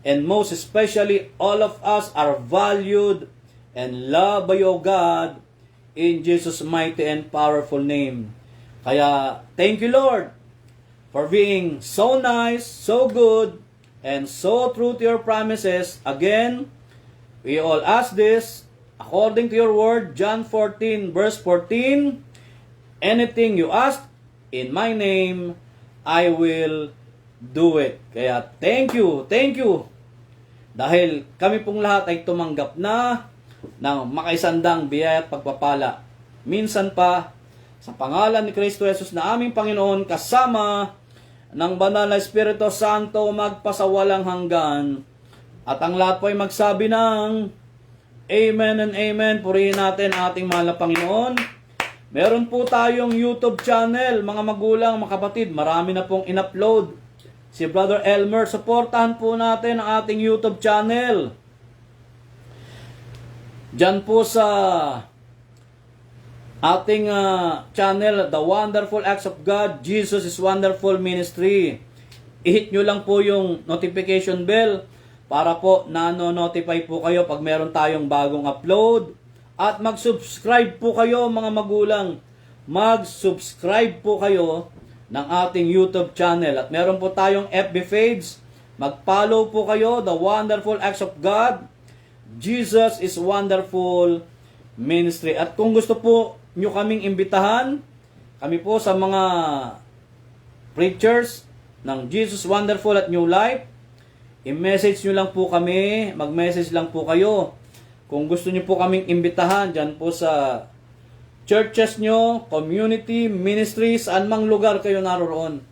and most especially, all of us are valued and loved by your God in Jesus' mighty and powerful name. Kaya, thank you, Lord, for being so nice, so good, and so true to your promises. Again, we all ask this according to your word, John 14, verse 14, anything you ask in my name, I will do it. Kaya thank you. Dahil kami pong lahat ay tumanggap na ng makaisandang biyaya at pagpapala. Minsan pa, sa pangalan ni Kristo Jesus na aming Panginoon, kasama ng Banal na Espiritu Santo, magpasawalang hanggan. At ang lahat po ay magsabi ng Amen and Amen. Purihin natin ating mahal na Panginoon. Meron po tayong YouTube channel, mga magulang, mga kapatid. Marami na pong in-upload. Si Brother Elmer, supportahan po natin ang ating YouTube channel. Diyan po sa ating channel, The Wonderful Acts of God, Jesus is Wonderful Ministry. I-hit nyo lang po yung notification bell para po nano-notify po kayo pag meron tayong bagong upload. At mag-subscribe po kayo, mga magulang. Mag-subscribe po kayo ng ating YouTube channel. At meron po tayong FB page. Mag-follow po kayo, The Wonderful Acts of God, Jesus is Wonderful Ministry. At kung gusto po nyo kaming imbitahan, kami po sa mga preachers ng Jesus Wonderful at New Life, i-message nyo lang po kami, mag-message lang po kayo. Kung gusto nyo po kaming imbitahan dyan po sa churches nyo, community, ministries, anumang lugar kayo naroon,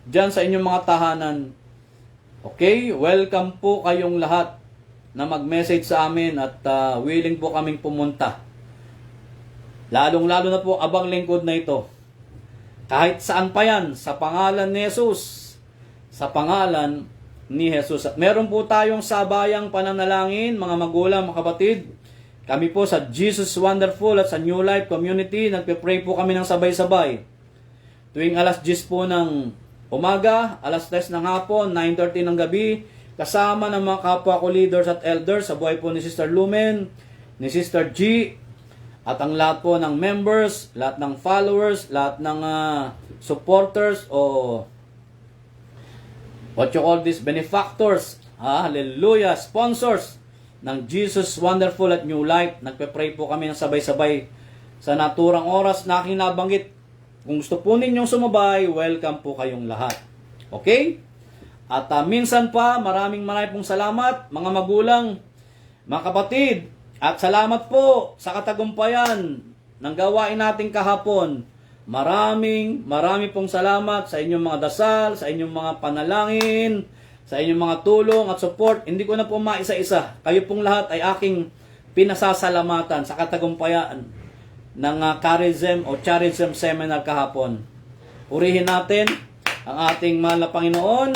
dyan sa inyong mga tahanan. Okay? Welcome po kayong lahat na mag-message sa amin at willing po kaming pumunta. Lalong-lalo na po abang lingkod na ito. Kahit saan pa yan, sa pangalan ni Jesus. Sa pangalan ni Jesus. At meron po tayong sabayang pananalangin, mga magulang, mga kapatid. Kami po sa Jesus Wonderful at sa New Life Community, nagpe-pray po kami ng sabay-sabay. Tuwing alas 10 po ng umaga, alas 3 ng hapon, 9:30 ng gabi, kasama ng mga kapwa ko leaders at elders sa buhay po ni Sister Lumen, ni Sister G, at ang lahat po ng members, lahat ng followers, lahat ng supporters o what you call this, benefactors, hallelujah, sponsors ng Jesus Wonderful at New Life. Nagpe-pray po kami ng sabay-sabay sa naturang oras na aking nabanggit. Kung gusto po ninyong sumabay, welcome po kayong lahat. Okay? At minsan pa, maraming pong salamat, mga magulang, mga kapatid, at salamat po sa katagumpayan ng gawain nating kahapon. Marami pong salamat sa inyong mga dasal, sa inyong mga panalangin, sa inyong mga tulong at support. Hindi ko na po maisa-isa. Kayo pong lahat ay aking pinasasalamatan sa katagumpayan ng Charism o Charism Seminar kahapon. Purihin natin ang ating mahal na Panginoon.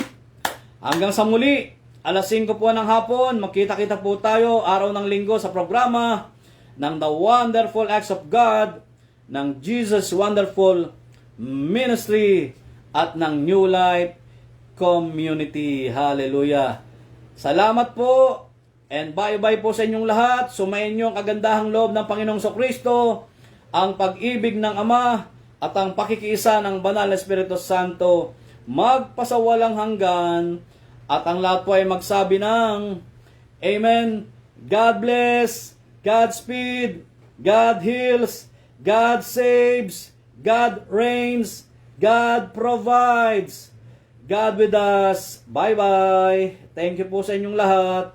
Hanggang sa muli, alas 5 po ng hapon, magkita-kita po tayo araw ng linggo sa programa ng The Wonderful Acts of God, ng Jesus Wonderful Ministry at ng New Life Community. Hallelujah. Salamat po and bye-bye po sa inyong lahat. Sumayin niyo ang kagandahang loob ng Panginoong Jesucristo, ang pag-ibig ng Ama at ang pakikiisa ng Banal na Espiritu Santo magpasawalang hanggan, at ang lahat po ay magsabi ng Amen. God bless, God speed, God heals, God saves, God reigns, God provides, God with us. Bye-bye. Thank you po sa inyong lahat.